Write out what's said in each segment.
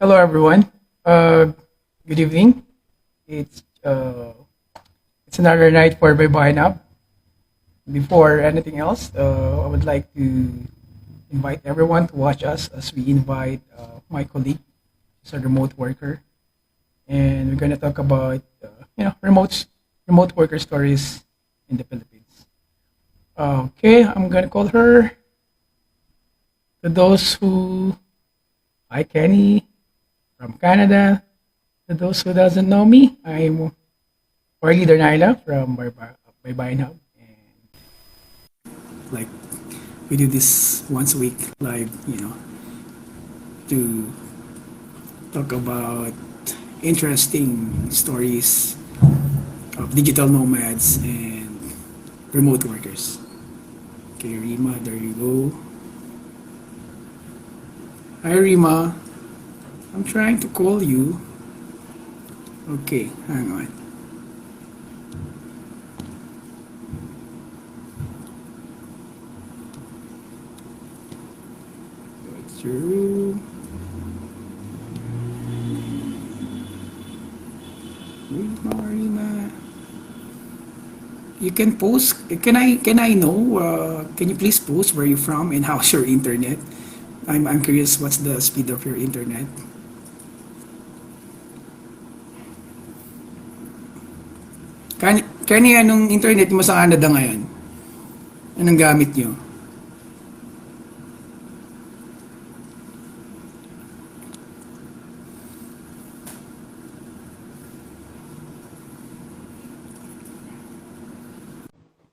Hello, everyone. Good evening. It's uh, it's another night for baybayinhub. Before anything else, I would like to invite everyone to watch us as we invite my colleague, who's a remote worker, and we're gonna talk about remote worker stories in the Philippines. Okay, I'm gonna call her. To those who Hi Kenny from Canada. To those who doesn't know me, I'm our leader Naila from Baybayin Hub. And like we do this once a week live, to talk about interesting stories of digital nomads and remote workers. Okay, Rima, there you go. Hi Rima, I'm trying to call you. Okay, hang on. Go through. Rima. You can post. Can I know? Can you please post where you're from and how's your internet? I'm curious. What's the speed of your internet? Kani anong internet mo sa Canada ngayon? Anong gamit nyo?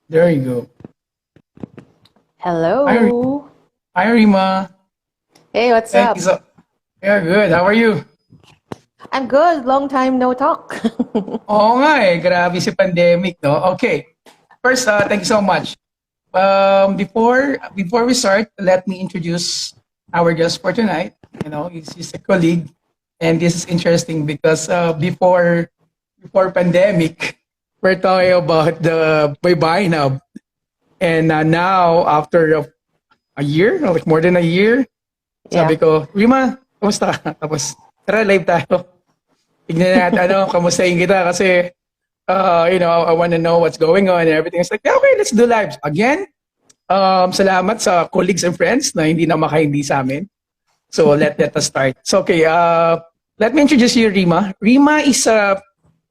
There you go. Hi, Hello. hi Rima. Hey, what's Thank you up? so. Yeah, good. How are you? I'm good. Long time no talk. Oo nga grabe si pandemic, no? Okay. First, thank you so much. Before we start, let me introduce our guest for tonight. He's a colleague, and this is interesting because before pandemic, we're talking about the Baybayin Hub, and now after a year, like more than a year, Yeah. sabi ko, Rima, kamusta? Tapos, tara live tayo. Tignan natin, kamustahin kita kasi I want to know what's going on and everything. It's like, yeah, okay, let's do live. Again, salamat sa colleagues and friends na hindi na makahindi sa amin. So let us start. So okay, let me introduce you, Rima. Rima is a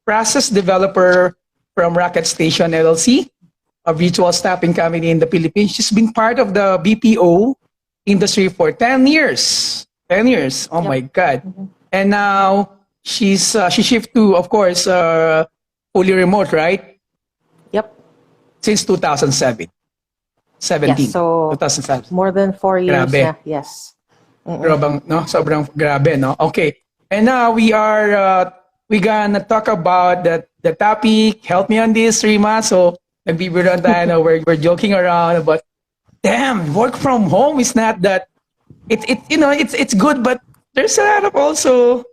process developer from Rocket Station LLC, a virtual staffing company in the Philippines. She's been part of the BPO industry for 10 years. 10 years. Oh Yep. my God. Mhm. And now she shift to, of course, fully remote, right? Yep. Since 2007. Yes. 17. So 2007. more than 4 years Grabe. now. Yes. Mm-mm. Grabe, no? Sobrang grabe, no? Okay. And now we gonna talk about the topic. Help me on this, Rima. So, nagbibiruan tayo na we're joking around about, damn, work from home is not that, it's good, but there's a lot of also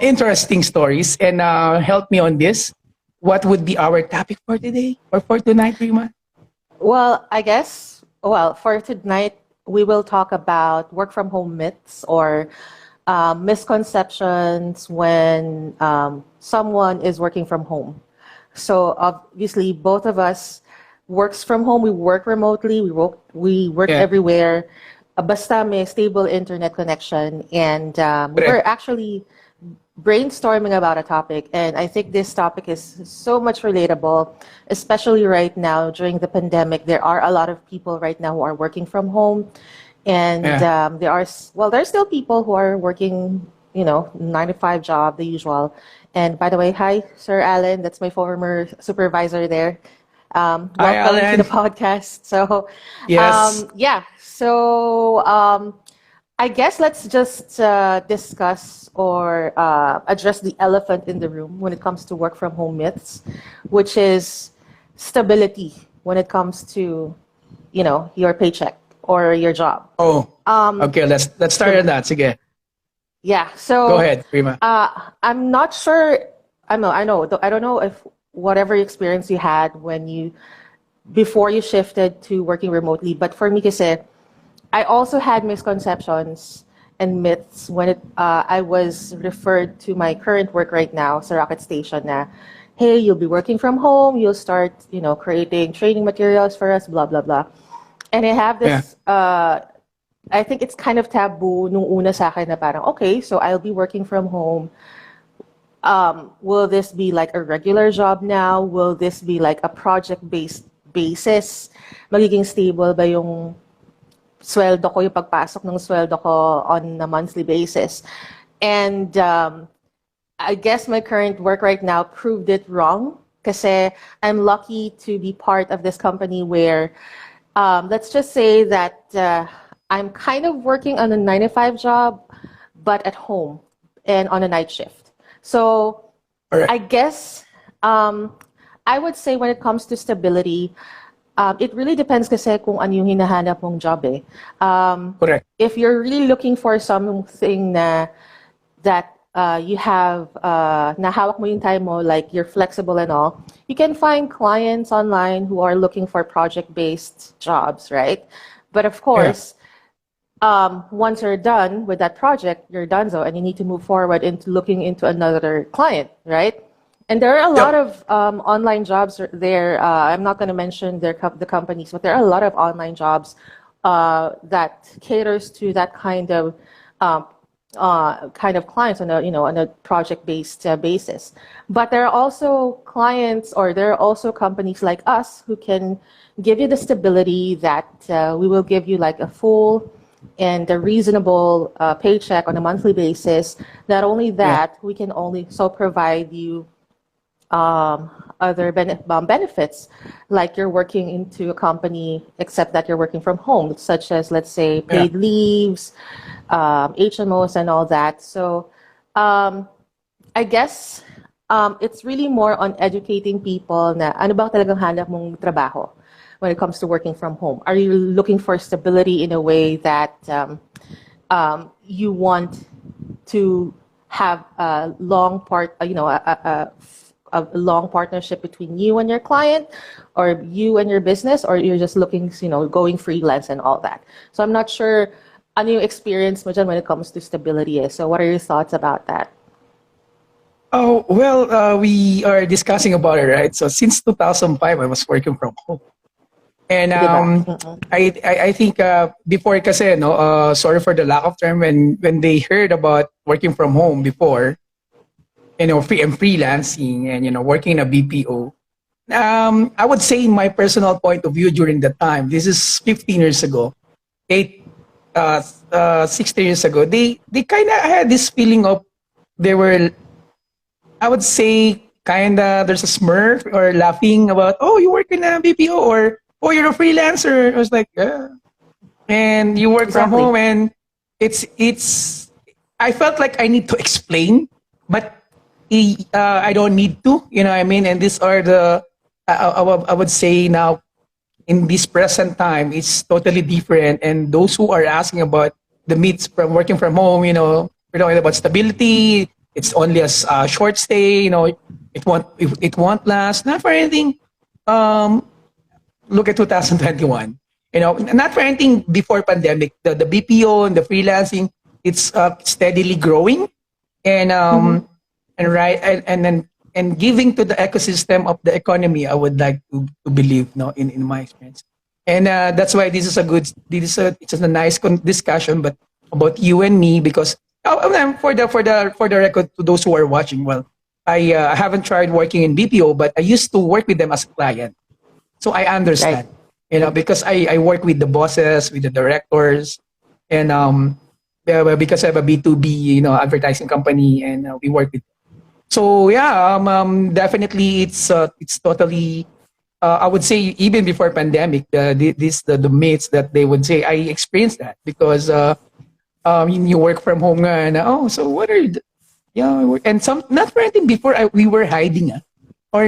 interesting stories. And help me on this. What would be our topic for today or for tonight, Rima? Well, I guess, for tonight, we will talk about work from home myths or misconceptions when someone is working from home. So obviously, both of us works from home. We work remotely. We work Yeah, everywhere. Basta may stable internet connection, and we were correct. actually brainstorming about a topic, and I think this topic is so much relatable, especially right now during the pandemic. There are a lot of people right now who are working from home, and Yeah. there's still people who are working, 9 to 5 job, the usual. And by the way, hi, Sir Alan. That's my former supervisor there. Hi, Welcome to the Alan. podcast. So, Yes. yeah. So, I guess let's just discuss or address the elephant in the room when it comes to work from home myths, which is stability when it comes to, your paycheck or your job. Oh, Um, okay. Let's start on so that. Sige. yeah, Go so ahead, Prima. I'm not sure. I don't know if whatever experience you had when you before you shifted to working remotely, but for me, kasi I also had misconceptions and myths when I was referred to my current work right now sa Rocket Station na, hey, you'll be working from home, you'll start, creating training materials for us, blah, blah, blah. And I have Yeah. this, I think it's kind of taboo nung una sa akin na parang, okay, so I'll be working from home. Will this be like a regular job now? Will this be like a project-based basis? Magiging stable ba yung sweldo ko, yung pagpasok ng sweldo ko on a monthly basis? And I guess my current work right now proved it wrong kasi I'm lucky to be part of this company where let's just say that I'm kind of working on a 9 to 5 job, but at home and on a night shift. So Correct. I guess I would say when it comes to stability, it really depends kasi kung ano yung hinahanap mong job eh. Correct. If you're really looking for something that you have nahawak mo yung time mo, like you're flexible and all, you can find clients online who are looking for project-based jobs, right? But of Yeah. course, once you're done with that project, you're done so, and you need to move forward into looking into another client, right? And there are a lot Yep. of online jobs there. I'm not going to mention the companies, but there are a lot of online jobs that caters to that um, kind of clients on a on a project-based basis. But there are also clients, or there are also companies like us who can give you the stability that we will give you like a full and a reasonable paycheck on a monthly basis. Not only Yeah. that, we can only so provide you other benefits, like you're working into a company, except that you're working from home, such as, let's say, Yeah. paid leaves, HMOs, and all that. So I guess it's really more on educating people na ano ba talagang hanap mong trabaho when it comes to working from home. Are you looking for stability in a way that you want to have a long a long partnership between you and your client, or you and your business, or you're just looking, going freelance and all that. So I'm not sure ano yung experience mo dyan when it comes to stability eh. So what are your thoughts about that? Oh, well, we are discussing about it, right? So since 2005, I was working from home. And Di ba? Mm-mm. I think before kasi, no, sorry for the lack of term, when they heard about working from home before, and freelancing and, working in a BPO, I would say my personal point of view during that time, this is 15 years ago, 16 years ago, they kind of had this feeling of they were, I would say, kind of there's a smirk or laughing about, oh, you work in a BPO, or oh, you're a freelancer. I was like, yeah. And you work from Exactly. home, and it's I felt like I need to explain, but I don't need to, you know what I mean? And these are the I would say now in this present time, it's totally different. And those who are asking about the myths from working from home, we're talking about stability. It's only a short stay. It won't last. Not for anything. Um, Look at 2021. Not for anything before pandemic. The BPO and the freelancing, it's steadily growing, and Mm-hmm. right, and then and giving to the ecosystem of the economy. I would like to believe, no, in my experience, and that's why it's a nice discussion, but about you and me, because for the record, to those who are watching, well, I haven't tried working in BPO, but I used to work with them as a client, so I Right. understand, because I work with the bosses, with the directors, and yeah, well, because I have a B2B, advertising company, and we work with. So yeah, definitely it's totally. I would say even before pandemic, the myths that they would say, I experienced that because you work from home nga, and oh, so what are you? Yeah, and some not for anything before, we were hiding, or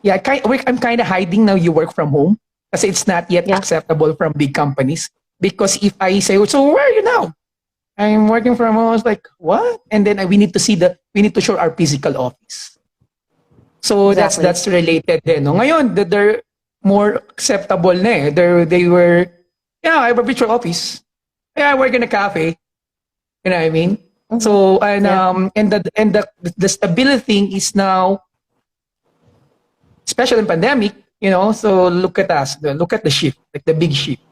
yeah, I'm kind of hiding now. You work from home because it's not yet Yeah. acceptable from big companies. Because if I say, so where are you now? I'm working from home. I was like, what? And then we need to show our physical office. So that's Exactly. that's related din. No? Ngayon, they're more acceptable na eh. They were, yeah, I have a virtual office. Yeah, I work in a cafe. You know what I mean? Mm-hmm. So Yeah. the stability thing is now, especially in pandemic, you know. So look at us, look at the shift, like the big shift,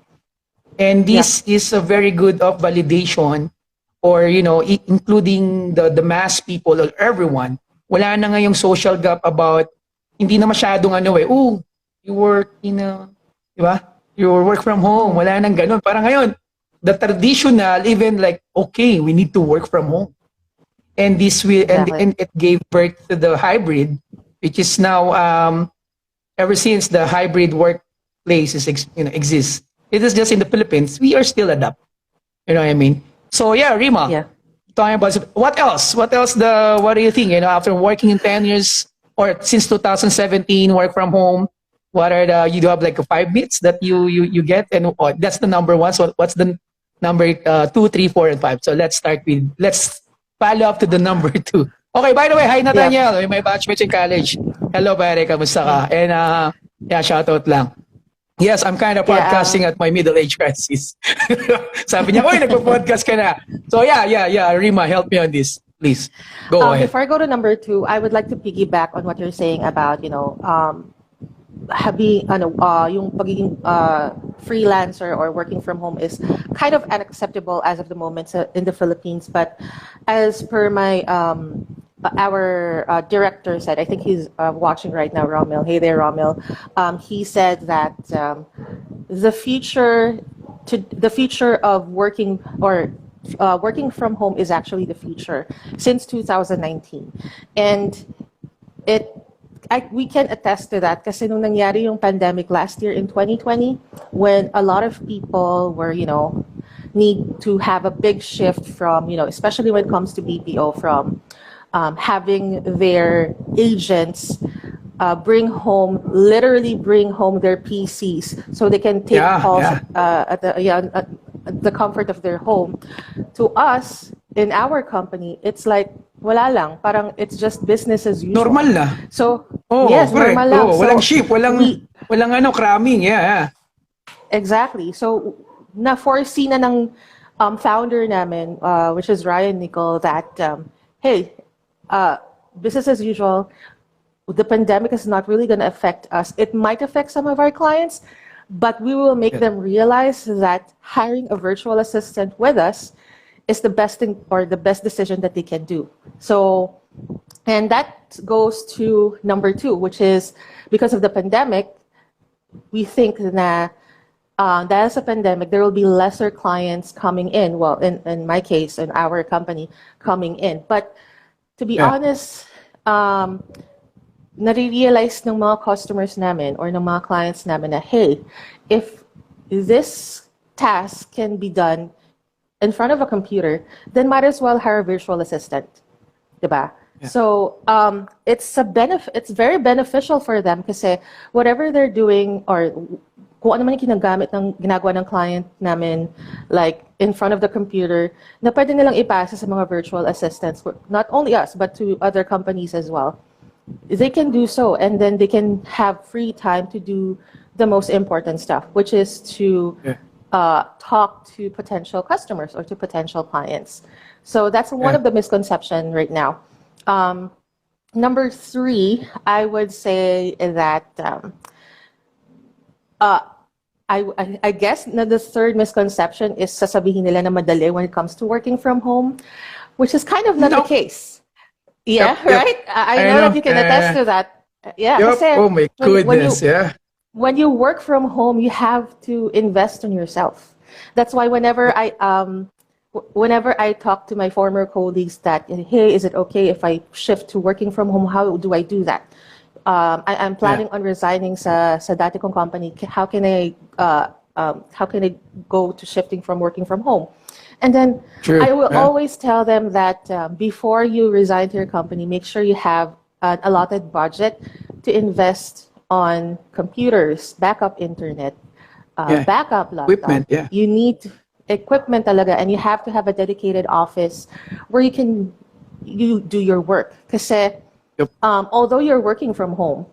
and Yeah. this is a very good of validation, or you know, including the mass people or everyone. Wala na ngayong social gap about, hindi na masyadong ano eh, oh, you work in a, di ba? You work from home, Mm-hmm. wala nang ganun. Parang ngayon, the traditional, even like, okay, we need to work from home. And this will, Exactly. and it gave birth to the hybrid, which is now, ever since the hybrid workplaces you know, exists. It is just in the Philippines, we are still adapt. You know what I mean? So yeah, Rima, Yeah. talking about what else? What else? What do you think? You know, after working in 10 years or since 2017, work from home. What are the, you do have like 5 bits that you get, and that's the number one. So what's the number, two, three, four, and five? So let's follow up to the number two. Okay. By the way, hi Yeah. Nathaniel, my batchmates in college. Hello, pare, kamusta ka? Yeah. And yeah, shout out lang. Yes, I'm kind of Yeah. podcasting at my middle age crisis. Sabi niya, oy, nagpo-podcast ka na. So yeah. Rima, help me on this, please. Go ahead. Before I go to number two, I would like to piggyback on what you're saying about, yung pagiging freelancer or working from home is kind of unacceptable as of the moment in the Philippines. But as per my our director said, I think he's watching right now, Romel. Hey there, Romel. He said that the future the future of working or working from home is actually the future since 2019, and it we can attest to that kasi nung nangyari yung pandemic last year in 2020, when a lot of people were, need to have a big shift from, especially when it comes to BPO, from having their agents literally bring home their PCs so they can take Yeah, calls yeah. at the comfort of their home. To us, in our company, it's like, wala lang. Parang it's just business as usual. Normal na. So, Oh, yes, normal correct. lang. Oh, walang So, shift, we, walang ano, cramming. Yeah. exactly. So, na-foresee na ng founder namin, which is Ryan Nicol, that, hey, business as usual, the pandemic is not really going to affect us. It might affect some of our clients, but we will make Yeah. them realize that hiring a virtual assistant with us is the best thing or the best decision that they can do. So, and that goes to number two, which is because of the pandemic, we think that dahil sa pandemic, there will be lesser clients coming in. Well, in my case, in our company, coming in. But to be Yeah. honest, nare-realize ng mga customers namin or ng mga clients namin na, hey, if this task can be done in front of a computer, then might as well hire a virtual assistant. Diba? Yeah. So it's very beneficial for them kasi whatever they're doing or kung ano man yung ginagawa ng client namin, like in front of the computer, na pwede nilang ipasa sa mga virtual assistants, not only us, but to other companies as well. They can do so, and then they can have free time to do the most important stuff, which is to talk to potential customers or to potential clients. So that's one of the misconceptions right now. Number three, I would say that I guess na the third misconception is sasabihin nila na madali when it comes to working from home, which is kind of not the No. case. Yeah, Yep. right? I know that you can attest to that. Yeah, Yep. kasi Oh my goodness. Yeah. when you work from home, you have to invest in yourself. That's why whenever I talk to my former colleagues that, hey, is it okay if I shift to working from home? How do I do that? I'm planning on resigning sa dati kong company. How can I go to shifting from working from home? And then True. I will Yeah. always tell them that before you resign to your company, make sure you have an allotted budget to invest on computers, backup internet, backup laptop. Equipment. Yeah. You need equipment talaga, and you have to have a dedicated office where you do your work. Kasi Yep. although you're working from home,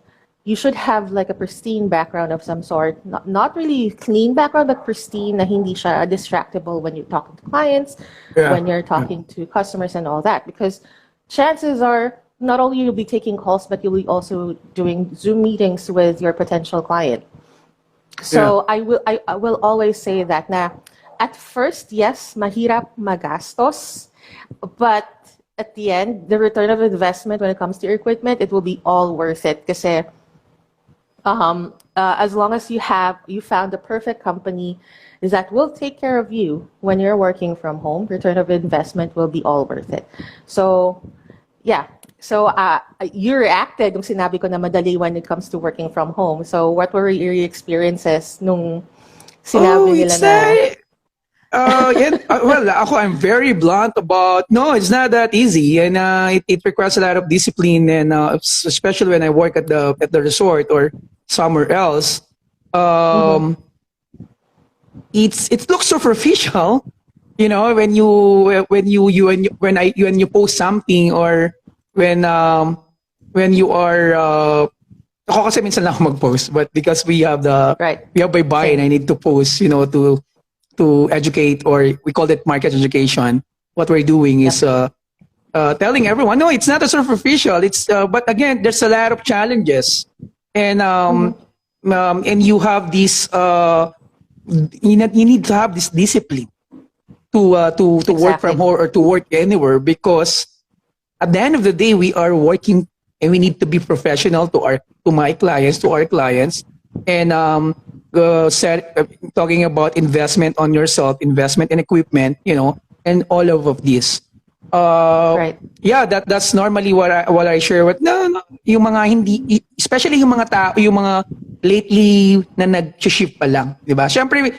you should have like a pristine background of some sort. Not really clean background, but pristine na hindi siya distractible when you're talking to clients, Yeah. when you're Yeah. talking to customers and all that. Because chances are not only you'll be taking calls, but you'll be also doing Zoom meetings with your potential client. Yeah. So I will always say that na at first, yes, mahirap magastos, but at the end, the return of investment when it comes to your equipment, it will be all worth it. Kasi as long as you found the perfect company that will take care of you when you're working from home, return of investment will be all worth it. So yeah. So you reacted nung sinabi ko na madali when it comes to working from home. So what were your experiences nung Oh, sinabi nila it's na yeah, well, ako, I'm very blunt about, no, it's not that easy. And it requires a lot of discipline. And especially when I work at the resort or somewhere else, mhm, um, it looks superficial, you know, when you post something, or when you are ako kasi minsan lang ako mag-post, but because right. we have baybayin, Same. I need to post, you know, to educate, or we call it market education. What we're doing is Yep. telling everyone, no, it's not a superficial. It's but again, there's a lot of challenges, and Mhm. and you have this you need to have this discipline to work from Exactly. home or to work anywhere, because at the end of the day, we are working, and we need to be professional to our clients, and talking about investment on yourself, investment in equipment, you know, and all of this. Uh, Right. yeah, that's normally what I share with, no, yung mga hindi, especially yung mga tao, yung mga lately na nag-shift pa lang, di ba? Syempre,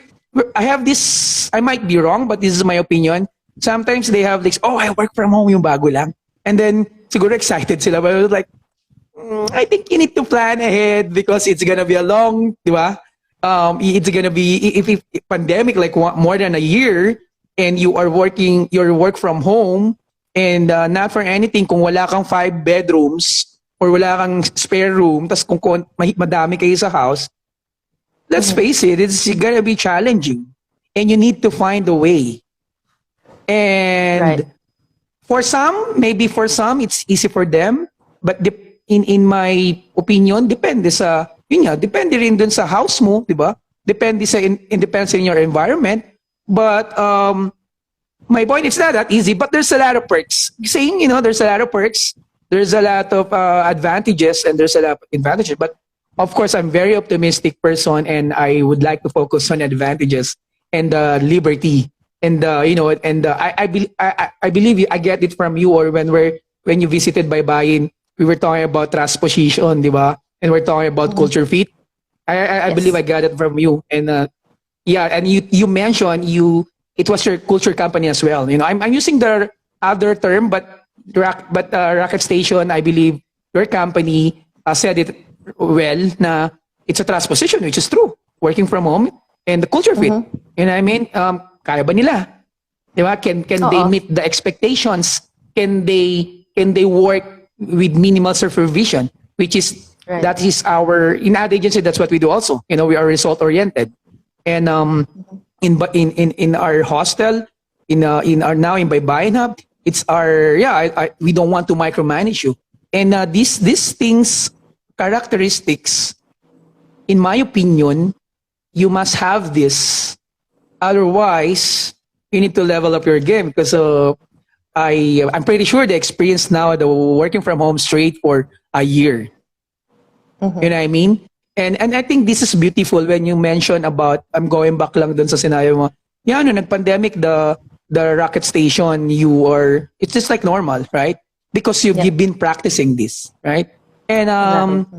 I have this, I might be wrong, but this is my opinion. Sometimes they have this, oh, I work from home, yung bago lang. And then, siguro excited sila. But I was like, I think you need to plan ahead, because it's gonna be a long, di ba? It's gonna be, if pandemic, like more than a year, and you're work from home, and not for anything, kung wala kang 5 bedrooms, or wala kang spare room, tas kung madami kayo sa house, let's Mhm. face it, it's gonna be challenging. And you need to find a way. Right. And maybe for some, it's easy for them. But in my opinion, depende sa, yun nga, depende rin dun sa house mo, di ba? Depende depends in your environment. But my point, it's not that easy, but there's a lot of perks. Saying, you know, there's a lot of perks. There's a lot of advantages, and there's a lot of advantages. But of course, I'm very optimistic person, and I would like to focus on advantages and liberty. And you know, and I believe I get it from you, or when you visited Baybayin, we were talking about transposition, di ba? And we're talking about Mhm. culture fit. I believe Yes. I got it from you. And yeah, and you mentioned it was your culture company as well. You know, I'm using the other term, but Rocket Station, I believe your company said it well, na it's a transposition, which is true. Working from home and the culture fit. Mhm. And I mean, kaya ba nila? Di ba? Can they Oo. meet the expectations? Can they work with minimal supervision? Which is Right. that is our in ad agency. That's what we do also. You know, we are result oriented, and in our hostel, in our now in Baybayin Hub, it's our we don't want to micromanage you, and these things characteristics, in my opinion, you must have this. Otherwise, you need to level up your game, because I'm pretty sure the experience now the working from home straight for a year. You Mhm. know what I mean? And I think this is beautiful when you mention about, I'm going back lang dun sa scenario mo. Yeah, no, nag-pandemic, the rocket station, it's just like normal, right? Because you've Yep. been practicing this, right? And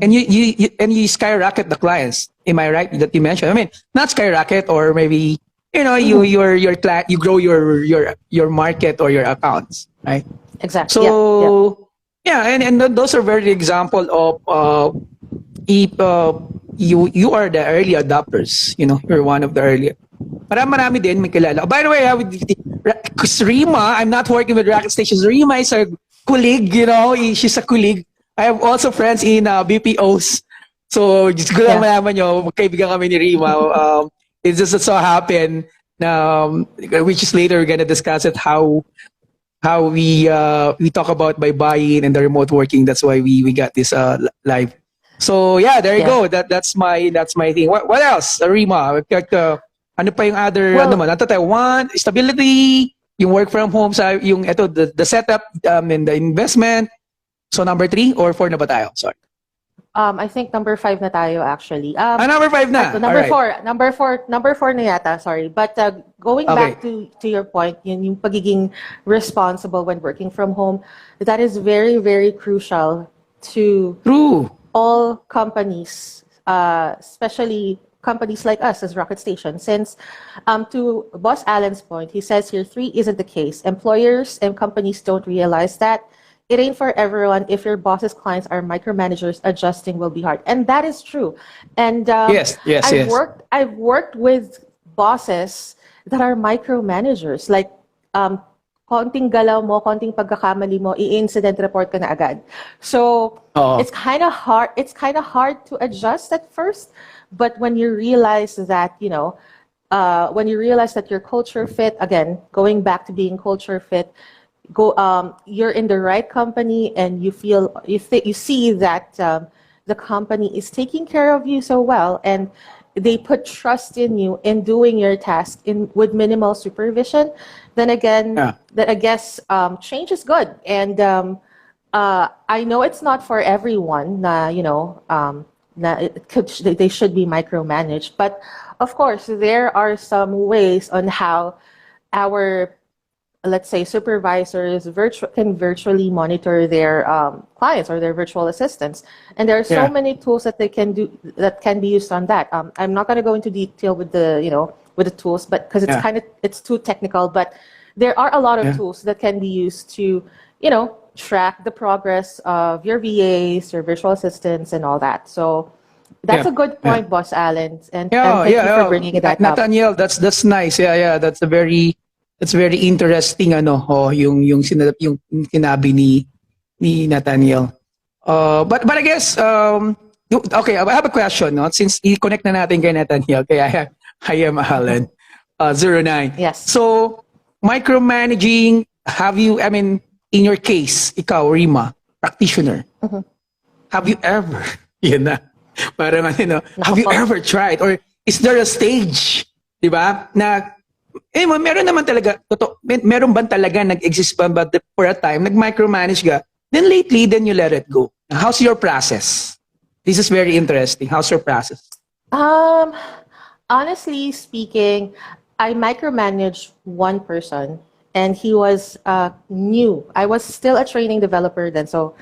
Exactly. you skyrocket the clients. Am I right that you mentioned? I mean, not skyrocket, or maybe, you know, Mhm. you grow your market or your accounts, right? Exactly. Yep. Yep. So yeah, and those are very example of if you are the early adopters, you know, you're one of the early. Marami din may kilala. By the way, because Rima, I'm not working with Rocket Stations. Rima is a colleague, you know, she's a colleague. I have also friends in BPOs. So, just ko lang Yeah. malaman nyo, magkaibigan kami ni Rima. It just so happened na, which is later we're gonna discuss it, how we talk about by buying and the remote working. That's why we got this live. So yeah, there you Yeah. go. That's my thing. What else, Rima? We've got, ano pa yung other, ano Well, man? Ito tayo, one, stability, yung work from home, sa yung ito, the setup, and the investment. So number 3 or 4 na ba tayo? Sorry. I think number 5 na tayo actually. Number 5 na. All Number right. 4, number 4 na yata, sorry. But going Okay. back to your point, yung pagiging responsible when working from home, that is very, very crucial to True. all companies, especially companies like us as Rocket Station. Since, to Boss Allen's point, he says here 3 isn't the case. Employers and companies don't realize that. It ain't for everyone. If your boss's clients are micromanagers, adjusting will be hard, and that is true. And Yes. I've worked with bosses that are micromanagers. Like, konting galaw mo, konting pagkakamali mo, i-incident report ka na agad. So Oo. it's kind of hard. It's kind of hard to adjust at first, but when you realize that, when you realize that your culture fit, again, going back to being culture fit, you're in the right company, and you see that the company is taking care of you so well, and they put trust in you in doing your task with minimal supervision. Then again, Yeah. that I guess change is good, and I know it's not for everyone. They should be micromanaged, but of course there are some ways on how our, let's say, supervisors can virtually monitor their clients or their virtual assistants, and there are so Yeah. many tools that they can do that can be used on that. I'm not going to go into detail with the tools, but because Yeah. it's too technical. But there are a lot of Yeah. tools that can be used to track the progress of your VAs, your virtual assistants, and all that. So that's Yeah. a good Yeah. point, Boss Allen, and Yeah, thank you for yeah. bringing that up. Nathaniel, that's nice. Yeah. That's very interesting, ano, yung sinabi ni Nathaniel. But I guess, okay, I have a question, no? Since i-connect na natin kay Nathaniel, kaya I am Alan, 09. Yes. So, micromanaging, I mean, in your case, ikaw, Rima, practitioner, have you ever, yun na, parang have you ever tried, or is there a stage, di ba, na, meron naman talaga, meron ba talaga nag-exist ba for a time, nag-micromanage ka, then lately, then you let it go. How's your process? This is very interesting. How's your process? Honestly speaking, I micromanaged one person, and he was new. I was still a training developer then. So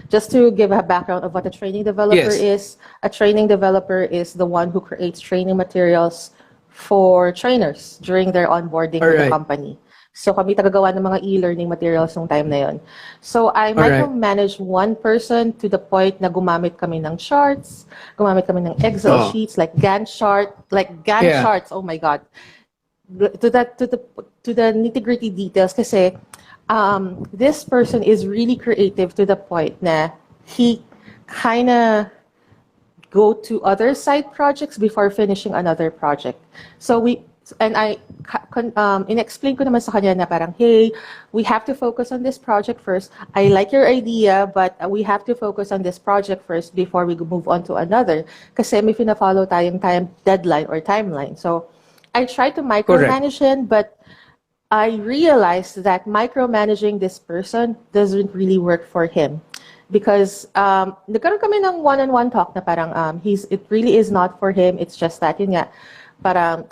just to give a background of what a training developer Yes. is, a training developer is the one who creates training materials for trainers during their onboarding with the Alright. company. So kami tagagawa ng mga e-learning materials nung time na yon. So I Alright. micromanaged one person to the point na gumamit kami ng charts, gumamit kami ng Excel Oh. sheets like Gantt Yeah. charts. Oh my God. To the nitty-gritty details, kasi this person is really creative to the point na he kind of go to other side projects before finishing another project. So I in-explain ko naman sa kanya na parang, hey, we have to focus on this project first. I like your idea, but we have to focus on this project first before we move on to another. Kasi may fina-follow tayong time deadline or timeline. So I tried to micromanage him, but I realized that micromanaging this person doesn't really work for him. Because nagkaroon kami ng one-on-one talk na parang it really is not for him. It's just that, yun nga, parang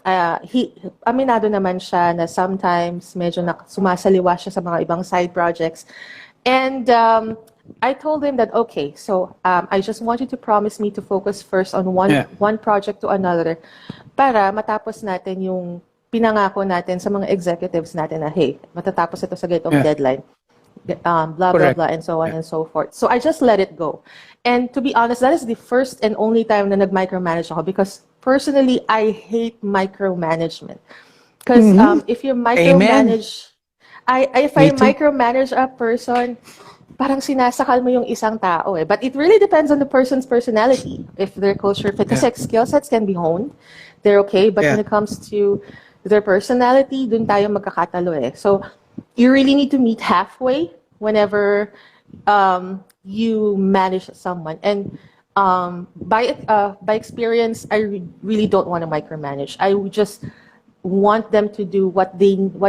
aminado naman siya na sometimes medyo sumasaliwa siya sa mga ibang side projects. And I told him that, okay, so I just want you to promise me to focus first on one project to another para matapos natin yung pinangako natin sa mga executives natin na, hey, matatapos ito sa ganitong deadline. Blah, blah, blah, and so on and so forth. So I just let it go. And to be honest, that is the first and only time na nag-micromanage ako, because personally, I hate micromanagement. Because if you micromanage, if I micromanage a person, parang sinasakal mo yung isang tao eh. But it really depends on the person's personality. If their culture fit, Yeah. kasi skill sets can be honed, they're okay. But Yeah. when it comes to their personality, dun tayo magkakatalo eh. So you really need to meet halfway whenever you manage someone. And by experience, really don't want to micromanage. I would just want them to do what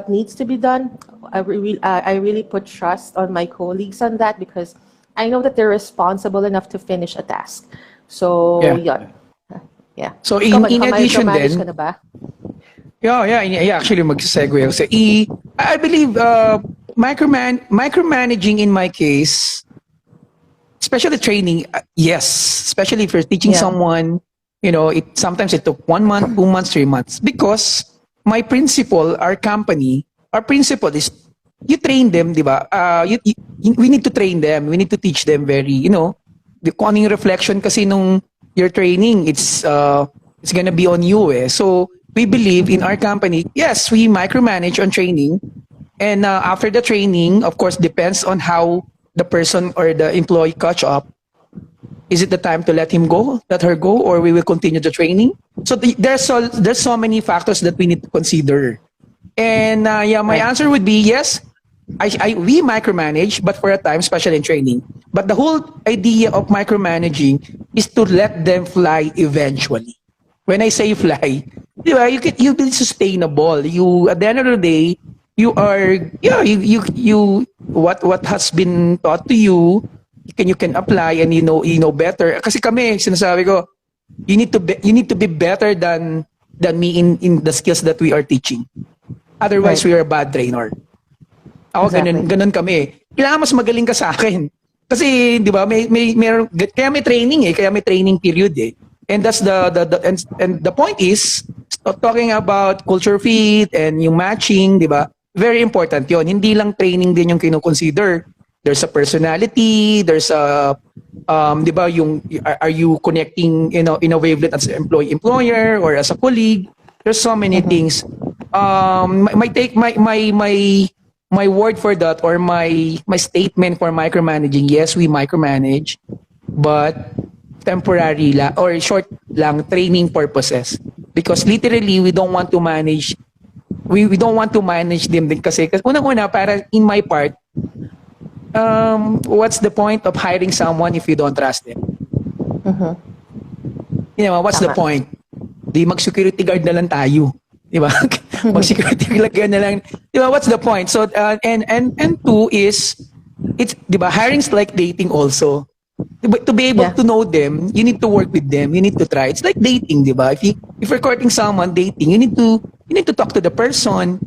needs to be done. I really put trust on my colleagues on that because I know that they're responsible enough to finish a task. So, Yeah. yun. Yeah. So Ikaw ba, in addition naka-micromanage ka then, na ba? yeah, actually mag-segue ako sa I believe micromanaging in my case, especially training, yes, especially if you're teaching Yeah. someone, sometimes it took 1 month, 2 months, 3 months, because my principle, our principle is you train them, di ba? We need to train them, we need to teach them very, kung ano yung reflection kasi nung your training, it's gonna be on you eh. So we believe in our company, yes, we micromanage on training, and after the training, of course, depends on how the person or the employee catch up. Is it the time to let him go, let her go, or we will continue the training? So there's so many factors that we need to consider. And yeah, my Right. answer would be yes. We micromanage, but for a time, especially in training. But the whole idea of micromanaging is to let them fly eventually. When I say fly, di ba, you be sustainable. You at the end of the day, you are yeah what has been taught to you, you can apply, and you know better. Kasi kami sinasabi ko, you need to be better than me in the skills that we are teaching. Otherwise, Right. we are a bad trainer. Ako ganun, Exactly. ganun kami. Kailangan mas magaling ka sa akin. Kasi, di ba, kaya may training kaya may training period eh. And that's and the point is, talking about culture fit and yung matching, di ba? Very important yon. Hindi lang training din yung kino-consider. There's a personality, there's a, di ba, are you connecting, in a wavelength as an employee-employer or as a colleague? There's so many things. My take, my word for that, or my statement for micromanaging, yes, we micromanage, but temporary lang or short lang, training purposes, because literally we don't want to manage them din kasi unang-una, para in my part, what's the point of hiring someone if you don't trust them? What's the Tama. point? Di mag-security guard na lang tayo. Di ba? Mag-security guard na lang. Di ba? What's the point? So, and two is, di ba, hiring's like dating also. Diba, to be able Yeah. to know them, you need to work with them. You need to try. It's like dating, di ba? If you're courting someone, dating, you need to talk to the person.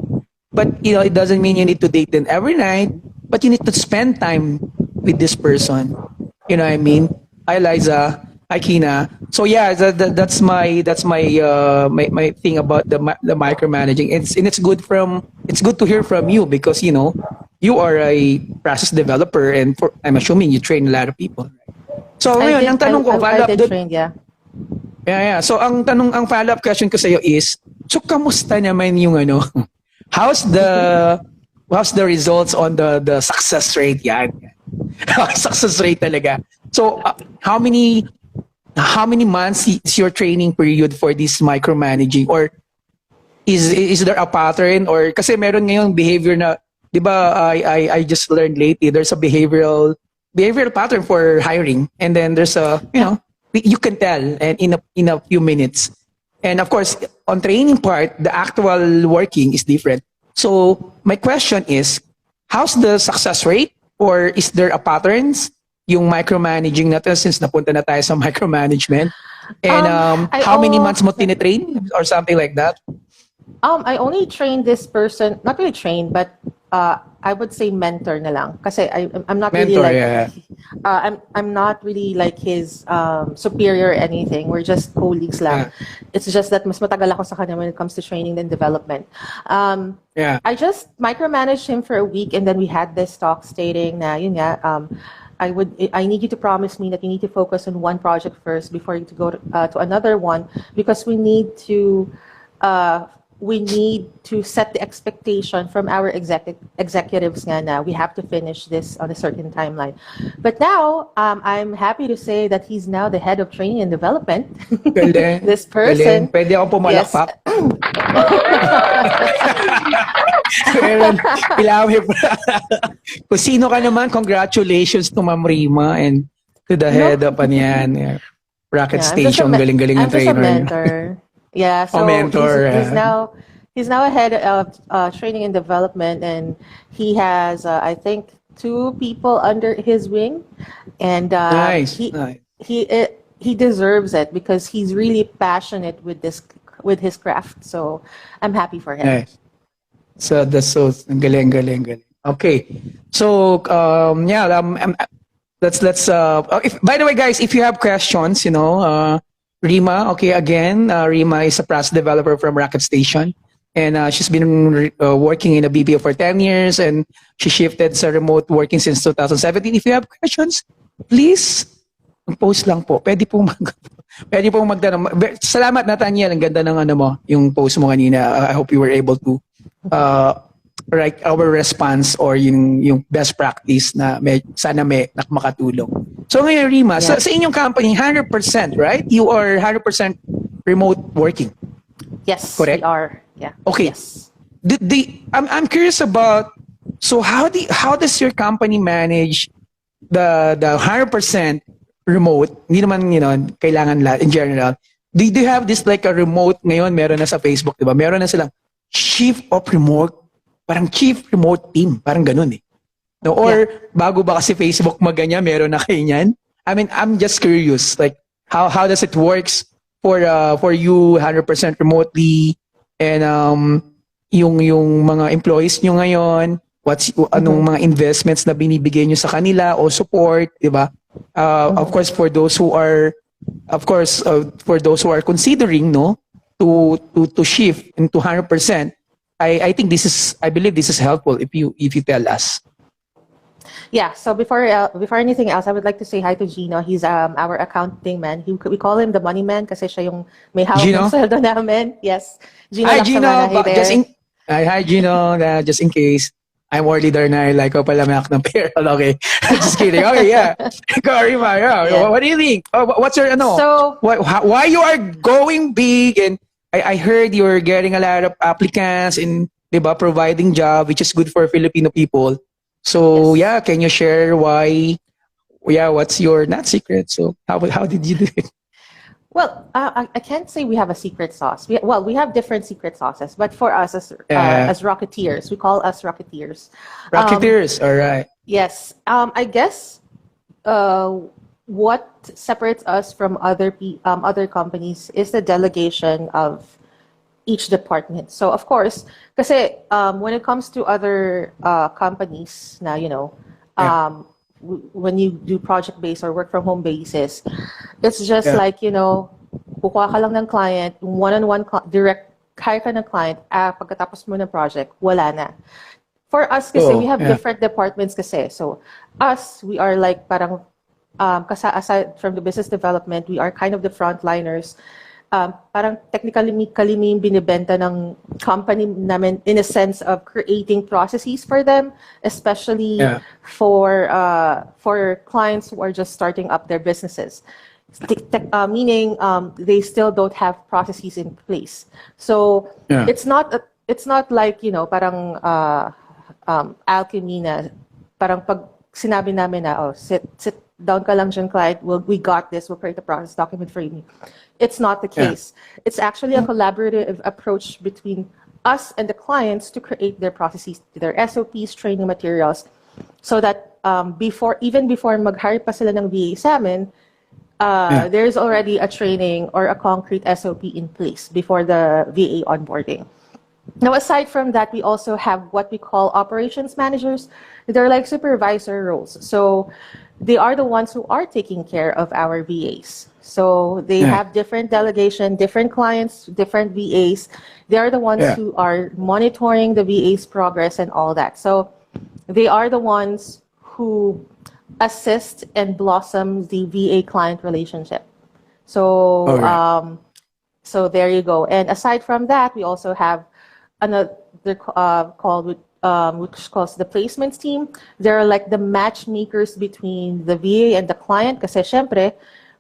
But, it doesn't mean you need to date them every night. But you need to spend time with this person. You know what I mean? Hi, Liza. Hi, Kina. So yeah, that's my thing about the micromanaging. It's good to hear from you, because you are a process developer, and I'm assuming you train a lot of people. So I ngayon, ang did. tanong ko, I follow up did doon. train. Yeah. Yeah. So ang follow up question ko sa iyo is, so kamusta naman yung how's the results on the success rate yan? Success rate talaga. So how many months is your training period for this micromanaging, or is there a pattern, or kasi meron ngayong behavior na, 'di ba, I just learned lately there's a behavioral pattern for hiring, and then there's you can tell, and in a few minutes. And of course, on training part, the actual working is different. So my question is, how's the success rate, or is there a patterns yung micromanaging natin, since napunta na tayo sa micromanagement? And I how many oh, months mo tinitrain or something like that? I only trained this person, not really trained, but I would say mentor na lang. Kasi I'm not really Mentor, like, yeah. I'm not really like his superior or anything. We're just colleagues lang. Yeah. It's just that mas matagal ako sa kanya when it comes to training and development. Yeah. I just micromanaged him for a week, and then we had this talk stating na yun nga, I need you to promise me that you need to focus on one project first before you to go to another one, because we need to we need to set the expectation from our executives nga na we have to finish this on a certain timeline. But now, I'm happy to say that he's now the head of training and development. Galing. This Galing. person, Pwede ako yes. pumalakpak. Meron. Ilawin pa. Kung sino ka naman, congratulations to Ma'am Rima and to the No, head of yan. Yeah. Rocket yeah, Station. Galing-galing ng I'm just a trainer niya. mentor. Yeah, O so mentor. he's now a head of training and development, and he has I think 2 people under his wing, and Nice. Nice. he deserves it because he's really passionate with his craft. So I'm happy for him. Nice. So that's so galing. Okay. So yeah, let's if, by the way guys, if you have questions, Rima, okay, again, Rima is a process developer from Rocket Station, and she's been working in a BPO for 10 years, and she shifted sa remote working since 2017. If you have questions, please post lang po. Pwede pong magtanong. Salamat, Nathaniel. Ang ganda ng yung post mo kanina. I hope you were able to write our response or yung best practice na sana may makatulong. So ngayon, Rima, sa inyong company, 100%, right? You are 100% remote working. Yes, correct? We are. Yeah. Okay. Yes. I'm curious about, so how does your company manage the 100% remote? Hindi naman kailangan in general. Do you have this like a remote ngayon? Meron na sa Facebook, di ba? Meron na silang chief of remote, parang chief remote team, parang ganun eh. No, or bago ba kasi Facebook maganya, meron na kayo niyan? I mean, I'm just curious, like how does it works for you 100% remotely, and yung mga employees nyo ngayon, anong mga investments na binibigay nyo sa kanila o support, di ba? Of course, for those who are considering to shift into 100%, I believe this is helpful if you tell us. Yeah, so before anything else, I would like to say hi to Gino. He's our accounting man. We call him the money man kasi siya yung may hawak ng sweldo namin. Yes. Gino. Hi, Gino. Hey, hi, Gino. Just in case. I'm Orly Darnay, like ko pala mayak ng payroll. Okay. Just kidding. Okay, yeah. Rima, yeah. What do you think? What's your, why you are going big? And I heard you're getting a lot of applicants and, diba, providing job, which is good for Filipino people. So, yeah, can you share why, what's your, not secret, so how did you do it? Well, I can't say we have a secret sauce. We have different secret sauces, but for us as Rocketeers, we call us Rocketeers. Rocketeers, all right. Yes. I guess what separates us from other companies is the delegation of each department. So, of course, kasi when it comes to other companies na, when you do project-based or work-from-home basis, it's just like, kukuha ka lang ng client, one-on-one direct hire ka ng client, pagkatapos mo ng project, wala na. For us kasi, we have different departments kasi. So, we are like parang, aside from the business development, we are kind of the frontliners. Parang technically kami yung binibenta ng company namin in a sense of creating processes for them, especially for clients who are just starting up their businesses. Meaning they still don't have processes in place. So it's not like parang alchemy na parang pag sinabi namin na sit down ka lang dyan, client, we got this, we'll create a process document for you. It's not the case. It's actually a collaborative approach between us and the clients to create their processes, their SOPs, training materials, so that even before mag-hire pa sila ng VA sa amin, there's already a training or a concrete SOP in place before the VA onboarding. Now, aside from that, we also have what we call operations managers. They're like supervisor roles. So they are the ones who are taking care of our VAs. So they have different delegation, different clients, different VAs. They are the ones who are monitoring the VA's progress and all that. So they are the ones who assist and blossom the VA client relationship. So so there you go. And aside from that, we also have another called which calls the placements team. They're like the matchmakers between the VA and the client kasi syempre,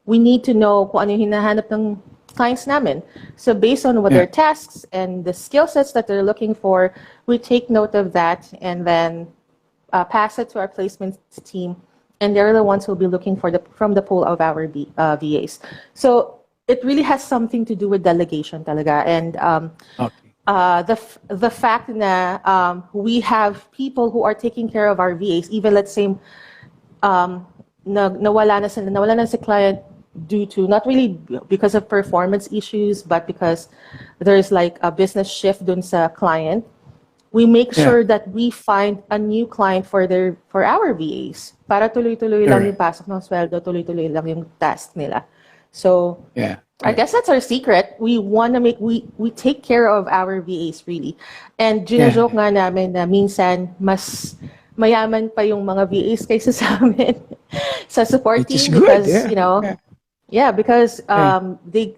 we need to know kung ano yung hinahanap ng clients namin. So based on what Yeah. their tasks and the skill sets that they're looking for, we take note of that and then pass it to our placements team, and they're the ones who'll be looking for from the pool of our VAs. So it really has something to do with delegation talaga, and Okay. the fact that we have people who are taking care of our VAs, even let's say nawala na si client due to not really because of performance issues, but because there's like a business shift dun sa client. We make Yeah. sure that we find a new client for our VAs para tuloy-tuloy lang yung Correct. pasok ng sweldo, tuloy-tuloy lang yung task nila. So Yeah. I Yeah. guess that's our secret. We want to we take care of our VAs really. And Yeah. gino-joke nga namin na minsan mas mayaman pa yung mga VAs kaysa sa amin sa support Which is team good. because, Yeah. Yeah. yeah, because Yeah. they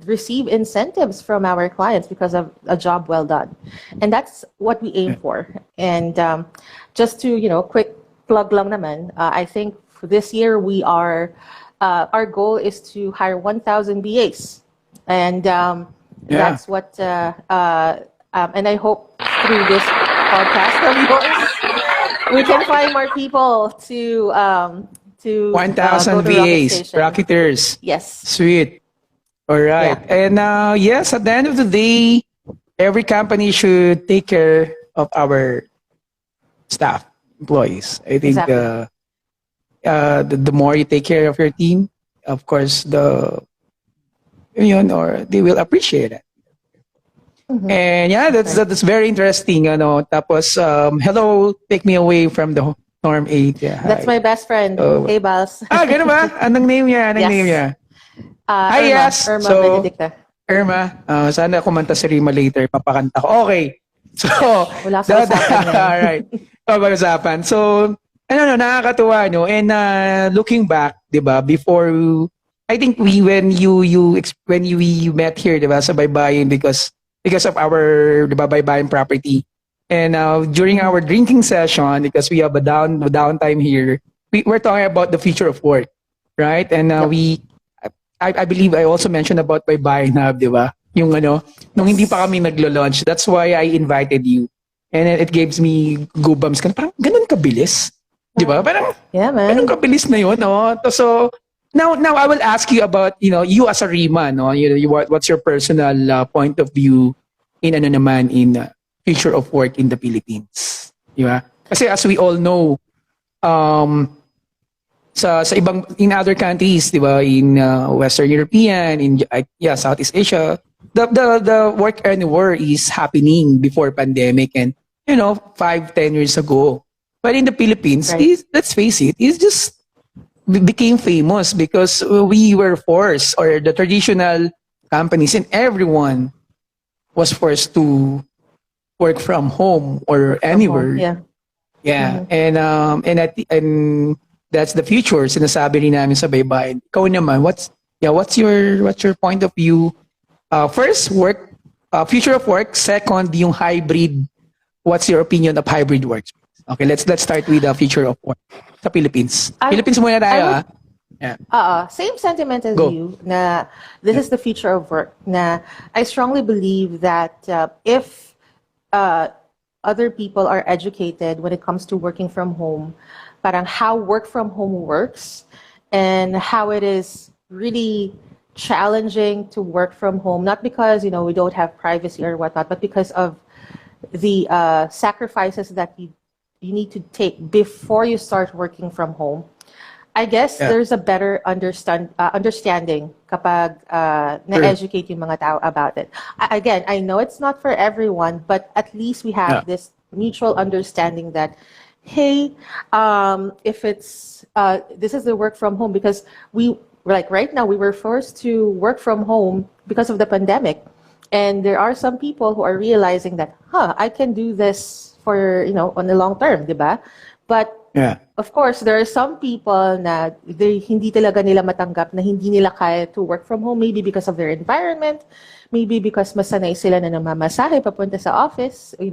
receive incentives from our clients because of a job well done. And that's what we aim Yeah. for. And just to, quick plug lang naman, I think for this year our goal is to hire 1,000 BAs. And Yeah. that's what, and I hope through this podcast of yours, we can find more people to go 1,000 to Rocket VAs, Station. Rocketeers. Yes. Sweet. All right. Yeah. And yes, at the end of the day, every company should take care of our staff, employees. I think Exactly. the more you take care of your team, of course, or they will appreciate it. Mhm. And yeah, that's very interesting. Tapos, hello, take me away from the Norm 8. Yeah, That's hi. my best friend. Oh. Hey, Bals. Ganun ba? Anong name niya? Anong Yes. name niya? Hi, Irma. yes. Irma So, Benedicta. Irma, sana kumanta si Rima later, papakanta ko. Okay. So, Wala sa usapan yan. all right. Pag-usapan. So, nakakatuwa, no? And looking back, 'di ba, before I think when we met here, 'di ba, sa baybayin because of our 'di ba, baybayin property. And during our drinking session, because we have a downtime here, we're talking about the future of work, right? And Yep. I believe I also mentioned about baybayinhub, di ba? Yung nung hindi pa kami naglo-launch. That's why I invited you. And it gives me goosebumps. Parang ganun kabilis. Di ba? Parang Yeah, ganun man. kabilis na yun, no? So, now I will ask you about, you as a Rima, no? What's your personal point of view in future of work in the Philippines? Di ba? Kasi as we all know, sa ibang in other countries, 'di ba, in Western European, in Southeast Asia, the work anywhere is happening before pandemic and 5-10 years ago. But in the Philippines, Right. let's face it, it's just became famous because we were forced, or the traditional companies and everyone was forced to work from home or From home. anywhere. Yeah. Yeah, and that's the future sinasabi rin namin sa baybayin. Ikaw naman, what's your point of view? First, future of work. Second, yung hybrid. What's your opinion of hybrid work? Okay, let's start with the future of work sa Philippines. I- Philippines muna tayo, I ah. Yeah. Same sentiment as Go. you. Na this is the future of work. Na I strongly believe that if other people are educated when it comes to working from home, parang how work from home works and how it is really challenging to work from home, not because we don't have privacy or whatnot, but because of the sacrifices that you need to take before you start working from home. I guess Yeah. there's a better understanding kapag na-educate yung mga tao about it. Again, I know it's not for everyone, but at least we have Yeah. this mutual understanding that, hey, if it's this is the work from home, because right now we were forced to work from home because of the pandemic, and there are some people who are realizing that, I can do this for on the long term, diba? But Yeah. Of course, there are some people na hindi talaga nila matanggap na hindi nila kaya to work from home, maybe because of their environment, maybe because masanay sila na namamasahe papunta sa office, the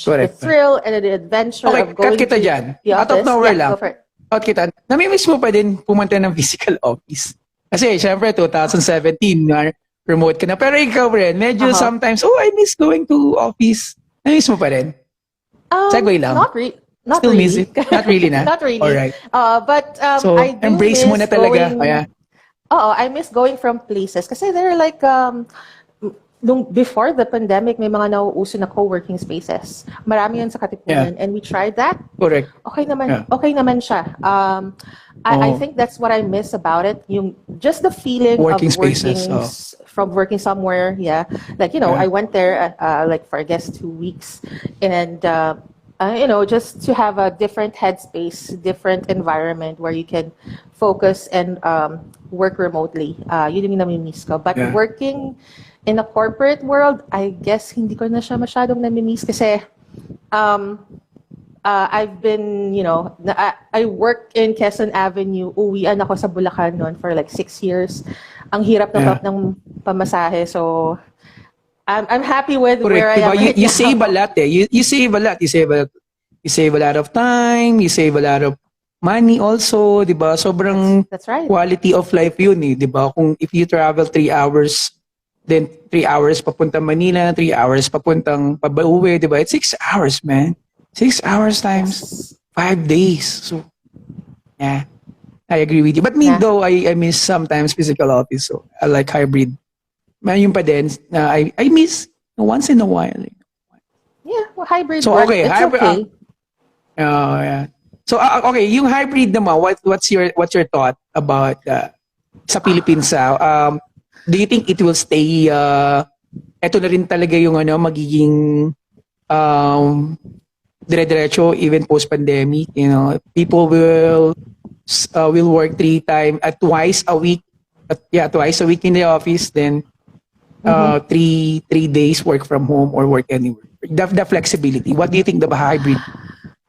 Correct. thrill and the adventure Okay, of cut going kita to dyan. the Out of office. nowhere Yeah, lang. go for it. Out kita. Namimiss mo pa din pumunta ng physical office. Kasi, syempre, 2017, remote ka na. Pero ikaw rin, medyo Uh-huh. sometimes, I miss going to office. Namimiss mo pa rin? Segue lang. Not Still miss really. it? Not really na? Not really. Alright. But So, I do embrace mo na miss talaga. going. Kaya, I miss going from places kasi they're like before the pandemic, may mga nauuso na co-working spaces. Marami yan sa Katipunan, and we tried that. correct. Okay naman siya. I think that's what I miss about it. Just the feeling Working of spaces, from working somewhere. Yeah, like I went there like for I guess 2 weeks, and just to have a different headspace, different environment where you can focus and work remotely. Yun yung namimiss ko. But working in a corporate world, I guess hindi ko na siya masyadong namimiss kasi I've been, I work in Quezon Avenue. Uwian ako sa Bulacan noon for like 6 years. Ang hirap ng pamasahe. So, I'm happy with where I am right you now. save a lot eh. You save a lot. You save a lot of time. You save a lot of money also, di ba? Sobrang That's right. quality of life yun eh, di ba? Kung if you travel 3 hours, then 3 hours papuntang Manila, 3 hours papuntang pabauwi, di ba? It's 6 hours, man. 6 hours times 5 days. So, yeah. I agree with you. But me though, I miss sometimes physical office. So, I like hybrid. Man, yun pa din, I miss once in a while. Yeah, well, hybrid So, work, okay. it's Hybrid, okay. yeah. So, okay, yung hybrid naman, what's your thought about sa Philippines? Do you think it will stay, eto na rin talaga yung magiging dire-diretso even post-pandemic? People will work twice a week. Twice a week in the office, then 3 days work from home or work anywhere. The flexibility. What do you think the hybrid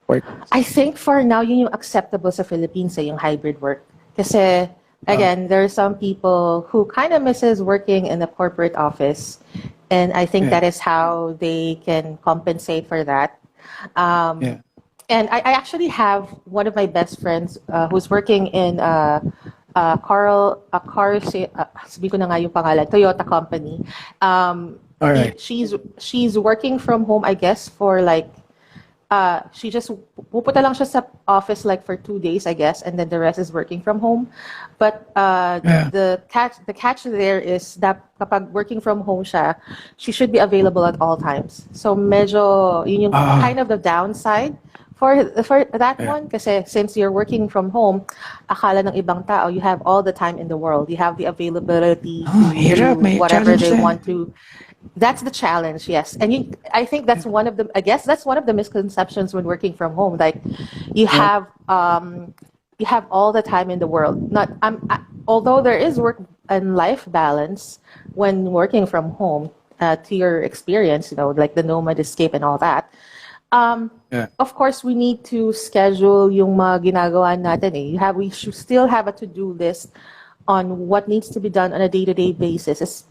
work? I think for now, yun yung acceptable sa Philippines, yung hybrid work. Kasi, again, there are some people who kind of misses working in a corporate office. And I think that is how they can compensate for that. And I actually have one of my best friends who's working in sabi ko na nga yung pangalan, Toyota company. All right. She's working from home, I guess, for like, she just pupunta lang siya sa office like for 2 days, I guess, and then the rest is working from home. But the catch there is that kapag working from home siya, she should be available at all times. So medyo yun yung kind of the downside for that one, kasi since you're working from home, akala ng ibang tao you have all the time in the world. You have the availability to do whatever they want to. That's the challenge, yes. And I think that's one of the misconceptions when working from home. Like you have all the time in the world. Although there is work and life balance when working from home, to your experience, like the nomad escape and all that. Of course, we need to schedule yung mga ginagawa natin eh. We should still have a to-do list on what needs to be done on a day-to-day basis,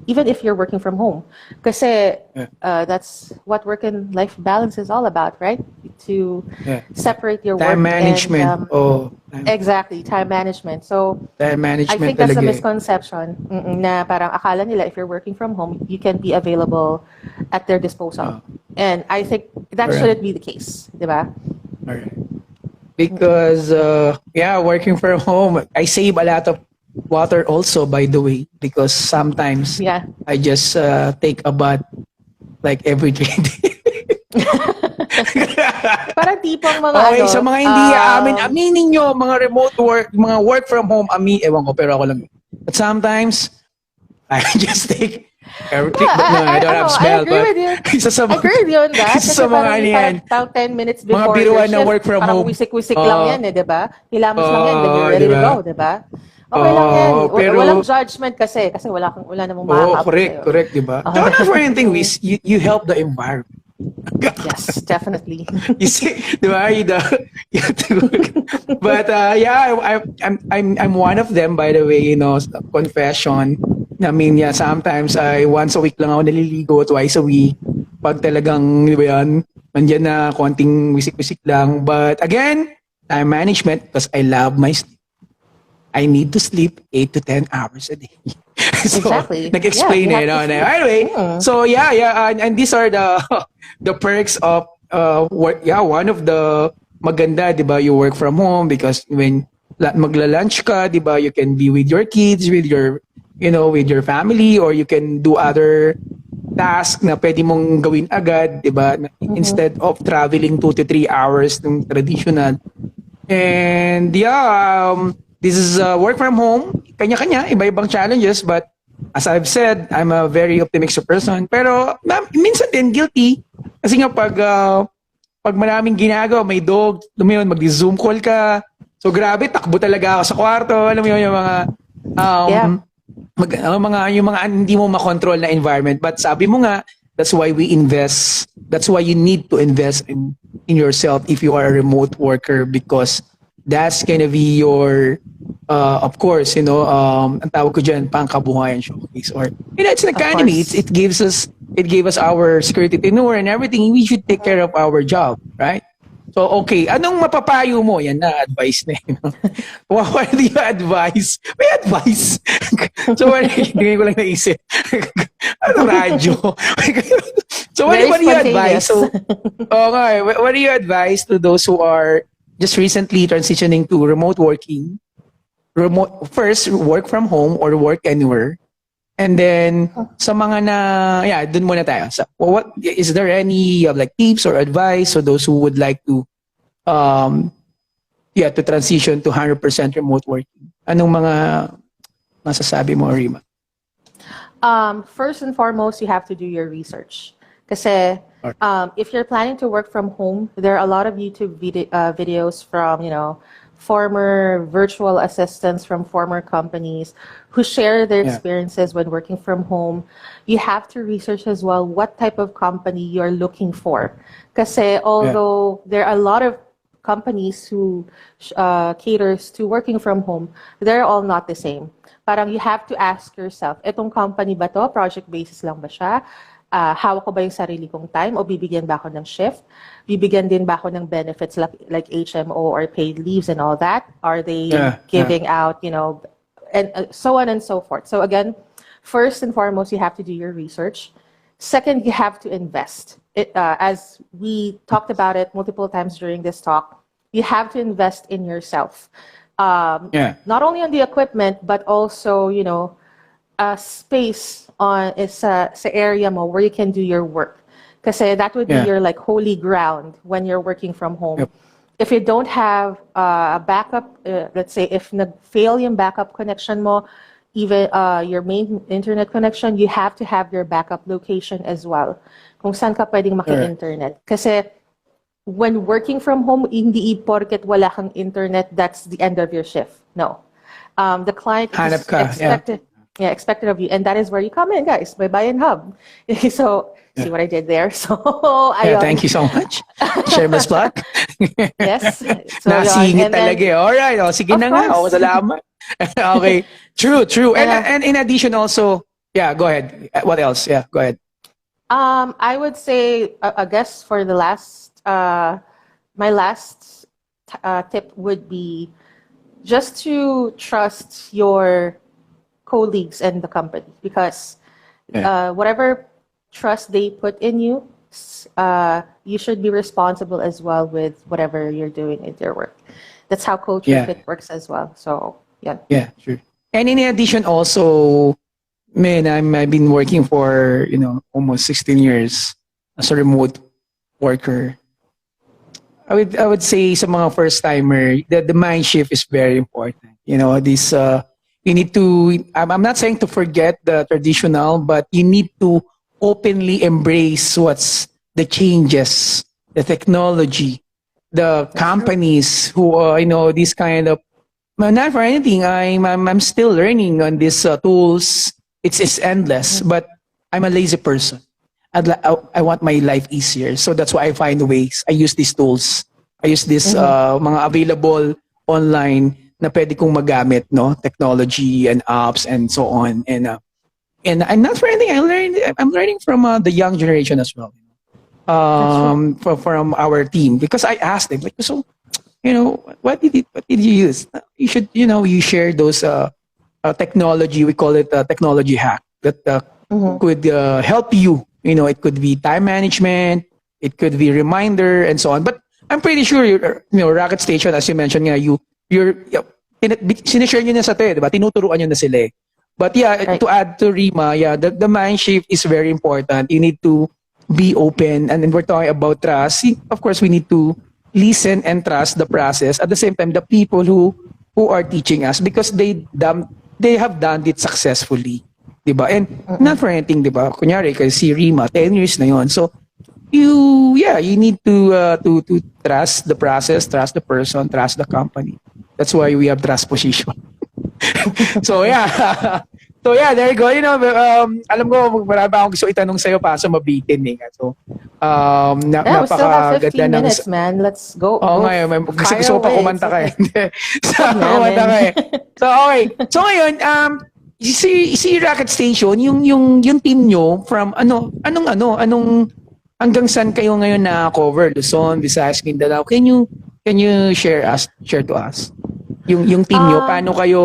even if you're working from home. Kasi that's what work and life balance is all about, right? To separate your time work management. Exactly, time management. So time management I think that's a talaga misconception na parang akala nila if you're working from home, you can be available at their disposal. And I think that shouldn't be the case, di ba? Alright. Because working from home, I save a lot of water also, by the way, because sometimes I just take a bath like every 3 days. Parang tipong mga okay, sa mga hindi aminin nyo, mga remote work, mga work from home, ewan ko, pero ako lang. But sometimes, I just take everything. I don't have smell. I agree with you. I agree with you on that. Kasi parang 10 minutes before mga biruan na work from home. Parang wisik-wisik lang yan diba? Hilamos lang yan, then you're ready to go, diba? Okay lang yan. Walang judgment kasi wala namang makakapos sa'yo. Correct, diba? Not for anything, you help the environment. Yes, definitely. You see, di ba? You have to, but yeah, I'm one of them, by the way. Confession. I mean, yeah, sometimes I once a week lang ako naliligo, twice a week. Pag talagang, di ba yan, nandiyan na konting wisik-wisik lang. But again, time management because I love my sleep. I need to sleep 8 to 10 hours a day. So, Exactly. Yeah, nag-explain you eh. have to No? sleep. Anyway, Mm. so yeah. And these are the the perks of one of the maganda, 'di ba? You work from home because when magla-lunch ka, 'di ba? You can be with your kids, with your with your family, or you can do other tasks na pwede mong gawin agad, 'di ba? Instead of traveling 2 to 3 hours ng traditional. And yeah, this is work from home. Kanya-kanya, iba-ibang challenges. But as I've said, I'm a very optimistic person. Pero minsan din guilty. Kasi nga pag maraming ginagawa, may dog, alam mo yun, mag-zoom call ka. So grabe, takbo talaga ako sa kwarto. Alam mo yun, yung mga um, Yeah, yung mga hindi mo makontrol na environment. But sabi mo nga, that's why we invest. That's why you need to invest in yourself if you are a remote worker because that's gonna be your of course, ang tawag ko dyan, pangkabuhayan showcase or it's an of economy. course. It gave us our security tenure and everything. We should take care of our job, right? So, okay. Anong mapapayo mo? Yan na, advice na yun. What do you advise? May advice. So, hindi ko lang naisip. Ano radyo? So, Very what do you advise? spontaneous. So, okay, what do you advise to those who are just recently transitioning to remote working? First, work from home or work anywhere. And then, sa mga dun muna tayo. So, what is there any like tips or advice for those who would like to, to transition to 100% remote working? Anong mga masasabi mo, Rima? First and foremost, you have to do your research. Kasi if you're planning to work from home, there are a lot of YouTube videos from, former virtual assistants from former companies who share their Yeah, experiences when working from home. You have to research as well what type of company you're looking for. Kasi yeah, although there are a lot of companies who caters to working from home, they're all not the same. Parang you have to ask yourself, etong company ba to? Project basis lang ba siya? Hawak ko ba yung sarili kong time o bibigyan ba ako ng shift? Bibigyan din ba ako ng benefits like HMO or paid leaves and all that? Are they yeah. giving out, and so on and so forth. So again, first and foremost, you have to do your research. Second, you have to invest. As we talked about it multiple times during this talk, you have to invest in yourself. Yeah. Not only on the equipment, but also, space sa area mo where you can do your work. Kasi that would be Yeah. your like holy ground when you're working from home. Yep. If you don't have a backup, let's say if nag-fail yung backup connection mo, even your main internet connection, you have to have your backup location as well. Kung saan ka pwedeng maki-internet. Kasi when working from home, hindi porket wala kang internet, that's the end of your shift. No. The client Hanap is ka. Yeah. expected of you. And that is where you come in, guys, by Hub. So, see Yeah. what I did there? So, Yeah, ayun. thank you so much. Shameless plug. Yes. So, yun. Nasingit And then, talaga eh. Alright, sige of na nga. course. Salamat. Okay. True. And, And in addition also, yeah, go ahead. What else? Yeah, go ahead. I would say, I guess for the last, my last tip would be just to trust your colleagues and the company because Yeah. whatever trust they put in you, you should be responsible as well with whatever you're doing in your work. That's how culture Yeah. fit works as well. So, yeah. Yeah, sure. And in addition also, man, I've been working for, almost 16 years as a remote worker. I would say sa mga first timer, the mind shift is very important. This you need to I'm not saying to forget the traditional, but you need to openly embrace what's the changes, the technology, the That's true. companies who this kind of not for anything. I'm still learning on these tools. It's endless, Mhm. but I'm a lazy person. I want my life easier. So that's why I find ways. I use these tools. I use this Mm-hmm. mga available online na pwede kong magamit, no? Technology and apps and so on. And I'm not for anything. I'm learning from the young generation as well. That's true. From our team because I asked them like, so what did you use? You should you share those technology. We call it technology hack that Mm-hmm. could help you. It could be time management, it could be reminder, and so on. But I'm pretty sure Rocket Station, as you mentioned, nga, sinishare nyo na sa te, diba? Tinuturuan nyo na sila eh. But yeah, Right. to add to Rima, yeah, the mind shift is very important. You need to be open, and then we're talking about trust. Of course, we need to listen and trust the process. At the same time, the people who are teaching us because they have done it successfully. Diba? And not Mm-mm. for anything, diba? Kunyari, kasi si Rima, 10 years na yon. So, you need to trust the process, trust the person, trust the company. That's why we have trust position. So, yeah. So, yeah, there you go. Alam ko, marami pa akong gusto itanong sa'yo pa sa mabitin eh. So, Yeah, we still have napakaganda 15 ng minutes, man. Let's go. Oo Go nga, kasi fire gusto ko pa away. It's kumanta ka eh. okay. So, Wag na, kumanta ka man. eh. So, okay. So, ngayon, si Rocket Station, yung team nyo from anong hanggang saan kayo ngayon na cover? Luzon, Visayas, Mindanao. Can you share to us? Yung team nyo, um, paano kayo,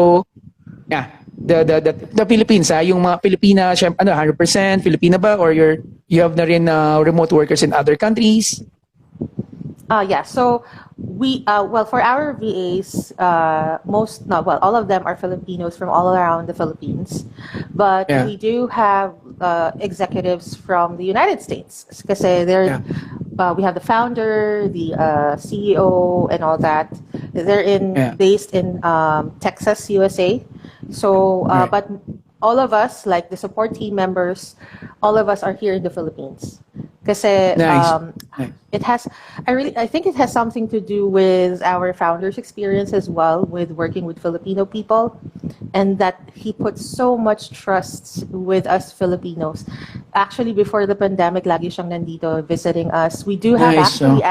yeah, the Philippines, yung mga Pilipina, syempre, 100% Filipina ba? Or you have na rin remote workers in other countries? yeah, so well, for our VAs, all of them are Filipinos from all around the Philippines. But Yeah. we do have executives from the United States. Kasi Yeah. we have the founder, the CEO, and all that. They're Yeah. based in Texas, USA. So, Right. but all of us, like the support team members, all of us are here in the Philippines. Kasi Nice. Nice. it has, I think it has something to do with our founder's experience as well with working with Filipino people, and that he put so much trust with us Filipinos. Actually, before the pandemic, lagi siyang nandito visiting us. We do have Nice. actually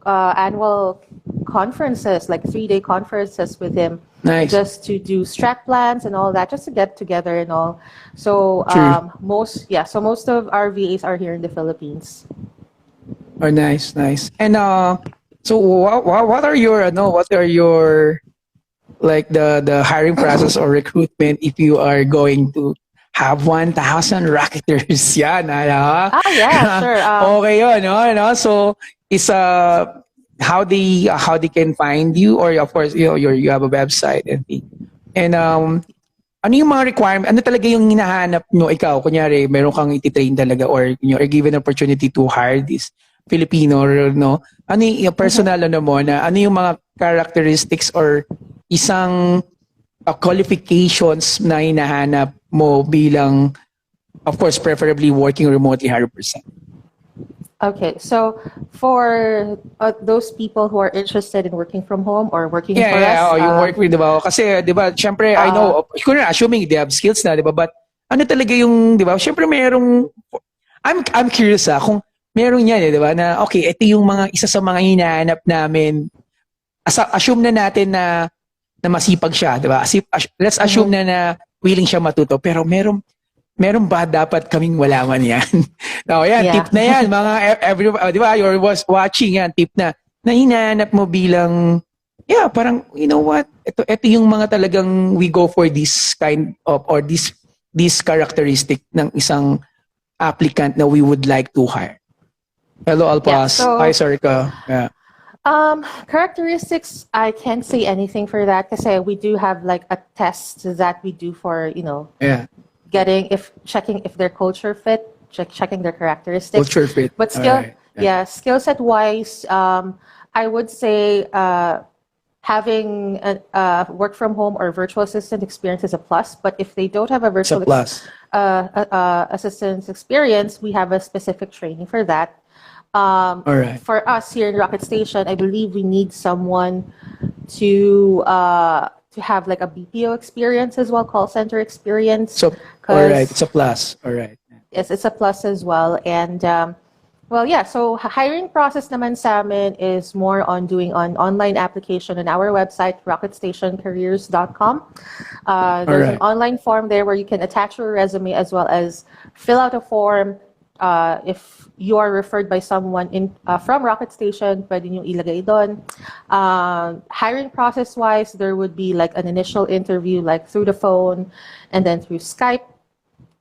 Oh. annual conferences, like 3-day conferences with him, Nice. just to do strat plans and all that, just to get together and all. So True. most of our VAs are here in the Philippines. Oh, nice, nice. And so what are your like the hiring process or recruitment if you are going to have 1,000 racketers? Yan, ano? Ah, yeah, sure. Okay yun, no? So is how they can find you, or of course you have a website and thing. And ano yung mga requirement? Ano talaga yung hinahanap nyo ikaw? Kunyari, meron kang iti-train talaga or you're given opportunity to hire this Filipino, no? Ano yung Mhm. personal mo na ano yung mga characteristics or isang qualifications na hinahanap mo bilang, of course, preferably working remotely 100%? Okay, so for those people who are interested in working from home or working Yeah, for yeah. us, Oh, yung work with, di ba? Kasi, di ba, syempre, I uh, know, assuming they have skills na, di ba? But, ano talaga yung, di ba? Syempre, I'm curious kung meron yan, di ba? Na, okay, ito yung isa sa mga hinahanap namin. Assume na natin na masipag siya, di ba? Let's assume mhm. na willing siya matuto. Pero meron ba dapat kaming malaman yan? No, yan, tip Yeah. na yan. Mga di ba, you're watching yan, tip na hinahanap mo bilang, yeah, parang, you know what, ito yung mga talagang we go for this kind of, or this characteristic ng isang applicant na we would like to hire. Hello, Yeah. Alpas. Hi, So sorry ka. Yeah. characteristics, I can't say anything for that because we do have like a test that we do for Yeah. checking if their culture fit, checking their characteristics. Culture fit. But All right. Yeah. skill set wise, I would say having a work from home or virtual assistant experience is a plus. But if they don't have a It's a plus. assistant experience, we have a specific training for that. All right. For us here in Rocket Station, I believe we need someone to have like a BPO experience as well, call center experience. So, all right. It's a plus. All right. Yes, it's a plus as well. And well, yeah, so hiring process naman sa amin is more on doing an online application on our website, rocketstationcareers.com. All There's an right. online form there where you can attach your resume as well as fill out a form. If you are referred by someone from Rocket Station, pwede nyo ilagay doon. Hiring process-wise, there would be like an initial interview like through the phone and then through Skype.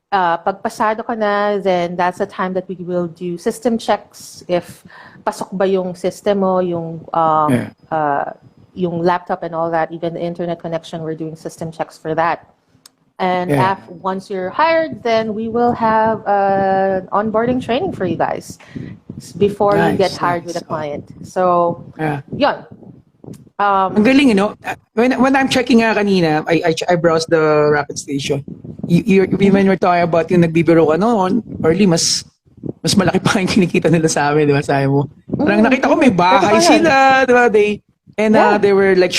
Pag pasado ka na, then that's the time that we will do system checks if pasok ba yung system mo, Yeah. yung laptop and all that, even the internet connection, we're doing system checks for that. And Yeah. once you're hired, then we will have onboarding training for you guys before you get Nice, hired with a nice. Oh, client. So, yeah. yun. Ang galing, you know. When I'm checking nga kanina, I browsed the Rapid Station. When we're talking about yung nagbibiro ka noon, early, mas malaki pa yung kinikita nila sa amin, di ba? Sabi mo. Parang nakita ko may Ito bahay pa yun. sila, di ba? Yeah. They were like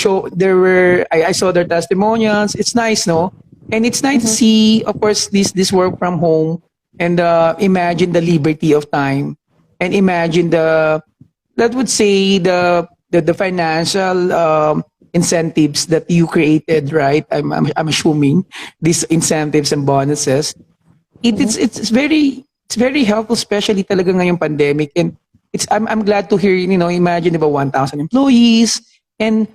I saw their testimonials. It's nice, no? And it's nice to see, of course, this work from home and imagine the liberty of time and imagine that would say the financial incentives that you created, right? I'm assuming these incentives and bonuses. It's very helpful, especially talaga ngayong pandemic. And I'm glad to hear, you know, imagine about 1,000 employees and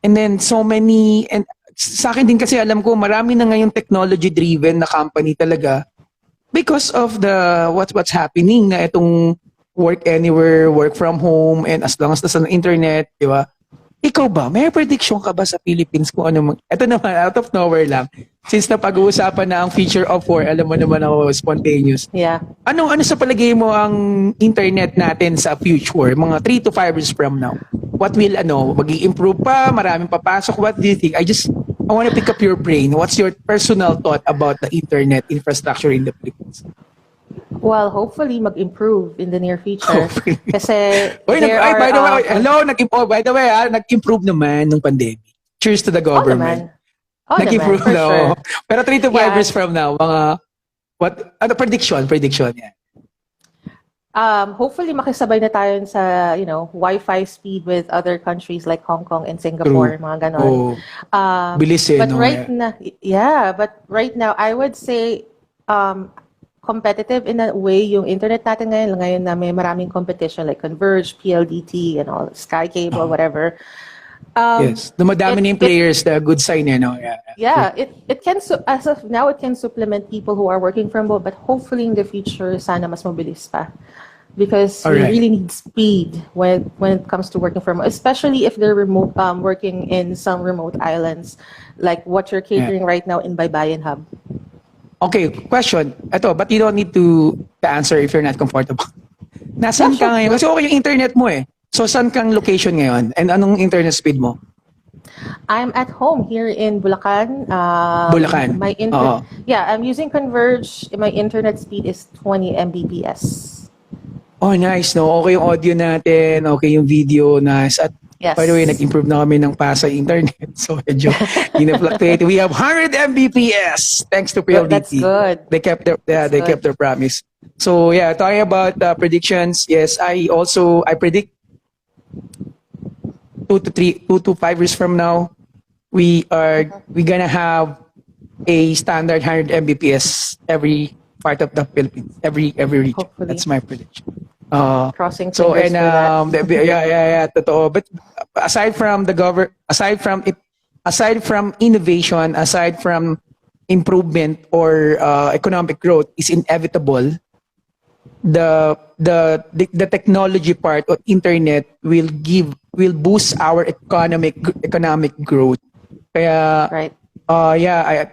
then so many, and sa akin din kasi alam ko marami na ngayong technology driven na company talaga because of the what's happening na itong work anywhere, work from home, and as long as nasa internet, di ba? Ikaw ba, may prediction ka ba sa Philippines kung ano ito naman, out of nowhere lang. Since napag-uusapan na ang future of work, alam mo naman ako, spontaneous. Yeah. Ano sa palagay mo ang internet natin sa future, mga 3 to 5 years from now? What will, magi-improve pa, maraming papasok? What do you think? I want to pick up your brain. What's your personal thought about the internet infrastructure in the Philippines? Well, hopefully mag-improve in the near future. Hopefully. Kasi Oy, there are... by the way, hello, by the way, nag-improve naman nung pandemic. Cheers to the government. Oh, Nag-improve naman, for na. sure. Pero 3 to 5 Yeah. years from now, prediction, yeah. Hopefully makisabay na tayo sa, Wi-Fi speed with other countries like Hong Kong and Singapore, True. mga ganon. Oh, bilis But no? right now, I would say competitive in a way yung internet natin ngayon na may maraming competition like Converge, PLDT, and all, Sky Cable, whatever. Yes. Dumadami na yung players, the good sign, no? Yeah. Yeah, it can, as of now, it can supplement people who are working from home, but hopefully in the future, sana mas mabilis pa. Because we Alright. really need speed when it comes to working from home, especially if they're remote, working in some remote islands, like what you're catering right now in Baybayin Hub. Okay, question. Ito, but you don't need to answer if you're not comfortable. Nasaan ka ngayon? Kasi okay yung internet mo eh. So, saan kang location ngayon? And anong internet speed mo? I'm at home here in Bulacan. Bulacan? Oo. Yeah, I'm using Converge. My internet speed is 20 Mbps. Oh, nice, no? Okay yung audio natin, okay yung video, nice. At Yes. by the way, nag-improve na kami ng Pasay internet. So, medyo fluctuate. We have 100 Mbps thanks to PLDT. That's good. They kept their promise. So, yeah, talking about predictions, yes, I predict 2 to 5 years from now, we gonna have a standard 100 Mbps every part of the Philippines, every region. Hopefully. That's my prediction. Crossing So fingers and for that. yeah, totoo. But aside from innovation, aside from improvement or economic growth is inevitable, the technology part of internet will boost our economic growth. Kaya Right.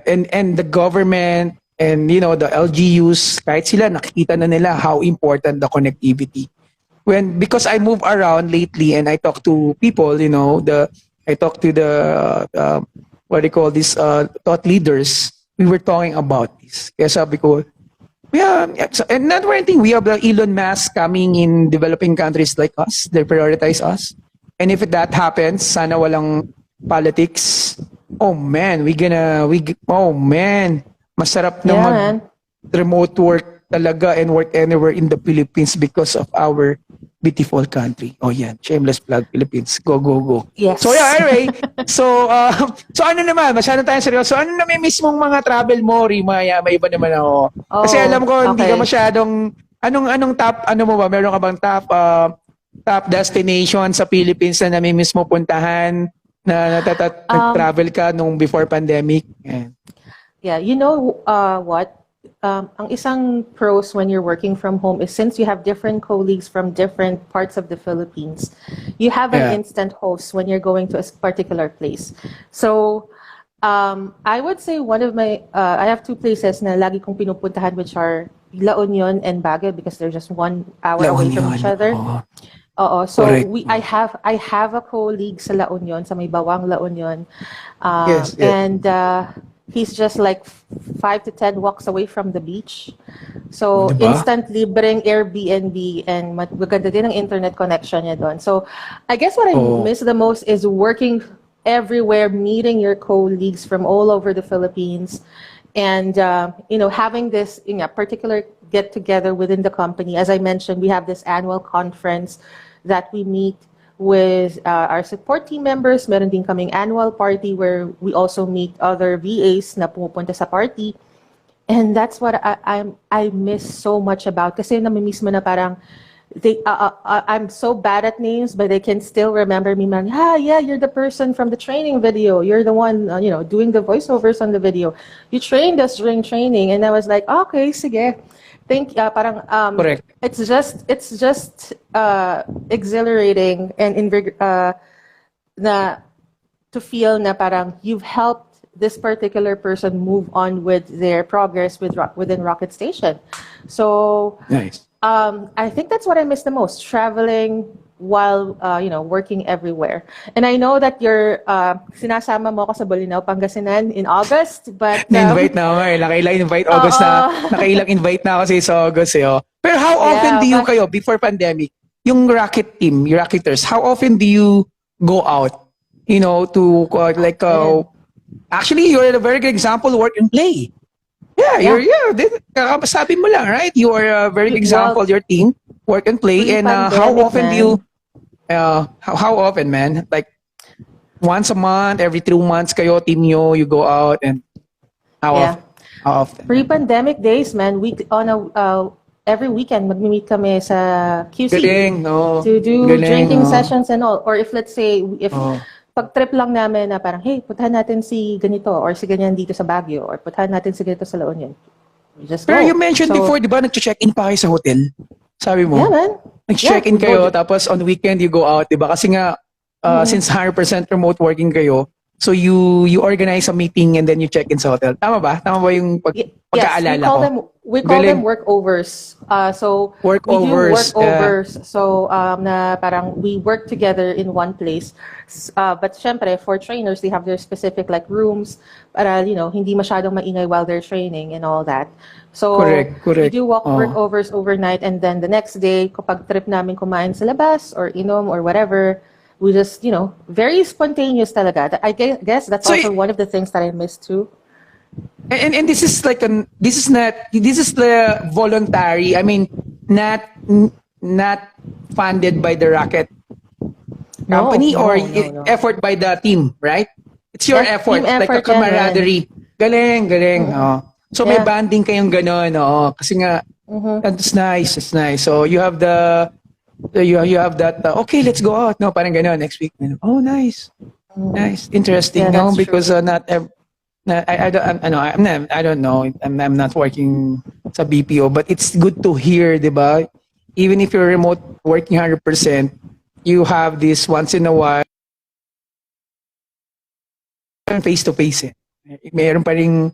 and the government and the LGUs, kahit sila nakikita na nila how important the connectivity. Because I move around lately and I talk to people, I talk to the what do you call this thought leaders. We were talking about this. Kaya sabi ko, yeah, and not one thing, we have the Elon Musk coming in developing countries like us. They prioritize us. And if that happens, sana walang politics. Oh man, masarap na Yeah, man. remote work talaga and work anywhere in the Philippines because of our beautiful country. Oh yan, shameless plug, Philippines. Go, go, go. So yeah, Yes. anyway, so ano naman, masyado tayong seryoso. Ano na may mismong mga travel mo, Rima? Yeah, may iba naman ako. Kasi alam Oh, ko hindi ka okay. masyadong anong top ano mo ba? Meron ka bang top destination sa Philippines na namimiss mo puntahan na Um, nag-travel ka nung before pandemic? Yan. Yeah, you know what? Ang isang pros when you're working from home is since you have different colleagues from different parts of the Philippines, you have an Yeah. instant host when you're going to a particular place. So, I would say one of my, I have two places na lagi kong pinupuntahan which are La Union and Baguio because they're just 1 hour La away from each Union. other. Oo. Oo, so Correct. I have a colleague sa La Union, sa may Bawang La Union. Yes, yes. And he's just like 5 to 10 walks away from the beach. Oh, So 'di ba? instant libreng Airbnb and maganda din ang internet connection niya doon. So I guess what I Oo. miss the most is working everywhere, meeting your colleagues from all over the Philippines, and having this particular get together within the company. As I mentioned, we have this annual conference that we meet with our support team members. Meron din kaming annual party where we also meet other VAs na pumupunta sa party. And that's what I miss so much about kasi namimiss mo na parang I'm so bad at names, but they can still remember me. Man, yeah, you're the person from the training video. You're the one, doing the voiceovers on the video. You trained us during training, and I was like, okay, sige. Parang Correct. it's just exhilarating and na to feel na parang you've helped this particular person move on with their progress within Rocket Station. So Nice. I think that's what I miss the most, traveling while working everywhere. And I know that you're sinasama mo ako sa Bolinao, Pangasinan in August, but Na-invite na ako eh. Nakailang invite August na. oo. Nakailang invite na ako sa August eh. Oh. Pero how often Yeah, do you but kayo, before pandemic, yung racket team, your racketers, how often do you go out? To man, actually, you're a very good example, work and play. Yeah, yeah. sabi mo lang, right? You are a very good example, Well, your team, work and play. And how pre-pandemic, often do you, man. how often, man? Like, once a month, every 2 months kayo, team nyo, you go out, and how Yeah. often? How often? Pre-pandemic days, man, every weekend magmi-meet kami sa QC Galing, no? to do Galing, drinking no? sessions and all. Or if let's say if Oh. pag trip lang namin na parang, hey, puntahan natin si ganito or si ganyan dito sa Baguio or puntahan natin si ganito sa La Union. We just Pero you go. mentioned So, before, di ba, nag-check-in pa kayo sa hotel? Sabi yeah, mo? man. Yeah, Nag-check-in we go. kayo, tapos on weekend you go out, di ba? Kasi nga, Mhm. since 100% remote working kayo, so you organize a meeting and then you check in sa hotel. Tama ba? Tama ba yung Yes, we pagkaalala call ko? them we call them Galing. workovers. So we do Workovers. workovers. So na parang we work together in one place. But syempre for trainers they have their specific like rooms para hindi masyadong maingay while they're training and all that. So Correct, we correct. do Oh. workovers overnight and then the next day kapag trip namin kumain sa labas or inom or whatever, we just very spontaneous talaga. I guess that's So, also one of the things that I miss too. and this is this is the voluntary, I mean, not funded by the racket No, company or no, no, no. effort by the team, right? It's your effort, Team like a effort yan. camaraderie. Galing, galing. Mm-mm. Oh. So may Yeah. banding kayong gano'n, oo. Kasi nga, Mm-hmm. that's nice, it's nice. So you have you have that, okay, let's go out, no? Parang gano'n, next week. Oh, nice. Nice. Yeah, Interesting, no? that's Because true. I don't know. I'm not working sa BPO, but it's good to hear, di ba? Even if you're remote working 100%, you have this once in a while face to face. Mayroon pa rin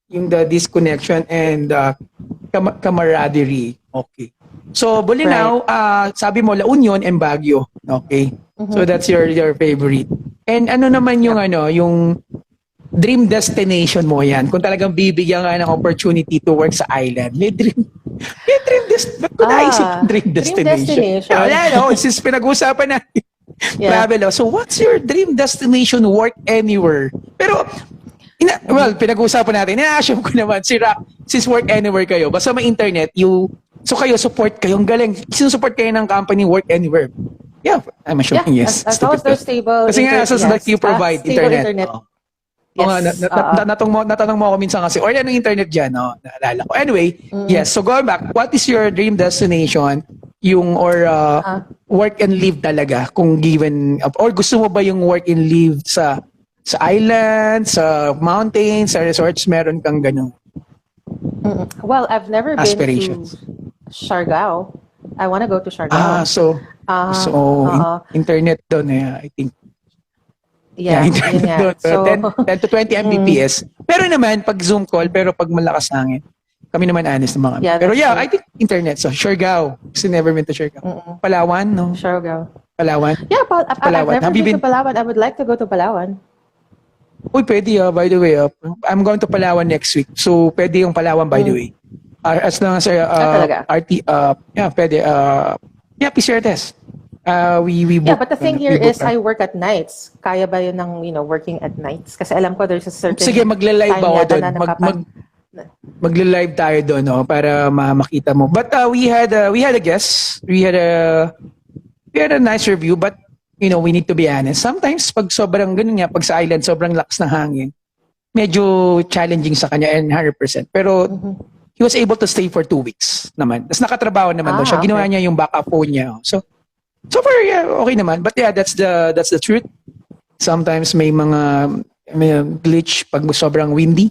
yung the disconnection and camaraderie. Okay. So, Right. Bolinao, sabi mo La Union and Baguio. Okay. So Mm-hmm. that's your favorite. And ano naman yung Yep. yung dream destination mo yan? Kung talagang bibigyan ka ng opportunity to work sa island, may dream ba't ko naisip yung dream Dream destination? destination. Wala, no? Since pinag-usapan natin Yeah. travel. So what's your dream destination work anywhere? Pero Well, pinag-uusapan natin. Ina-assume ko naman, si Rock, since work anywhere kayo, basta may internet, so kayo, support kayo. Ang galing. Sinusupport kayo ng company, work anywhere. Yeah, I'm Yeah, assuming yes. as long as Stupid there's ka. stable Kasi nga, as like yes, you provide stable internet. internet. Oo. Oo nga, Yes. natanong mo ako minsan kasi, or anong internet dyan, no? Naalala ko. Anyway, yes, so going back, what is your dream destination? Work and live talaga, kung given, or gusto mo ba yung work and live sa island, sa mountains, sa resorts, meron kang ganun Well, I've never been to aspirations? Siargao. I want to go to Ah, Siargao. so Oo. internet doon, I think. Yeah, Yeah, yun internet nga. doon. So, 10 to 20 Mbps. Pero naman, pag Zoom call, pero pag malakas hangin, kami naman honest na mga kami. yeah, Pero that's yeah, true. I think internet. So, Siargao. Kasi never been to Siargao. Palawan, no? Siargao. Palawan. Yeah, I've Palawan. never Have you been to been? Palawan. I would like to go to Palawan. Uy, pwede by the way. I'm going to Palawan next week. So, pwede yung Palawan by the way. As long as Talaga. yeah, pwede. Yeah, PCR test. We Yeah, book. but the thing here We book. is I work at nights. Kaya ba yun ng, working at nights? Kasi alam ko there's a certain Sige, magla-live time ako yata doon. na Magla-live tayo doon, no, para makita mo. But we had a guest. We had a nice review, but we need to be honest. Sometimes pag sobrang ganun nga, pag sa island sobrang lakas ng hangin, medyo challenging sa kanya and 100%. Pero he was able to stay for 2 weeks naman. Tapos nakatrabaho naman daw siya. Ginawa okay. niya yung backup phone niya. So far, yeah, okay naman. But yeah, that's the truth. Sometimes may glitch pag sobrang windy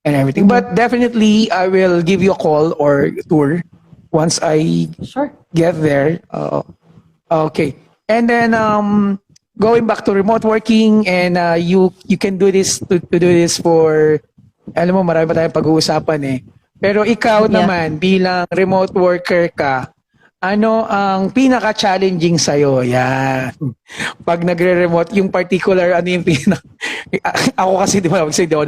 and everything. But definitely, I will give you a call or tour once I Sure. get there. Okay. And then going back to remote working, and you can do this to do this for, alam mo, marami pa tayong pag-uusapan eh. Pero ikaw Yeah. naman, bilang remote worker ka, ano ang pinaka-challenging sa'yo? Yan. Pag nagre-remote, yung particular, ano yung ako kasi, di ba, di ako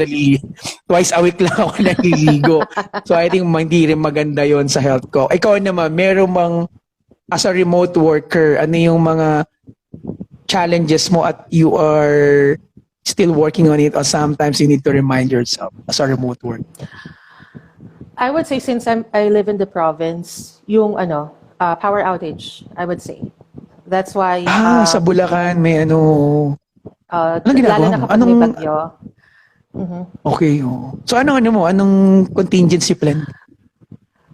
twice a week lang ako naliligo. So, I think hindi rin maganda yon sa health ko. Ikaw naman, meron bang, as a remote worker, ano yung mga challenges mo at you are still working on it, or sometimes you need to remind yourself as a remote worker? I would say since I live in the province, yung power outage, I would say. That's why Sa Bulacan may anong lalo ginagawa na mo? kapag may bagyo. Okay, So anong contingency plan?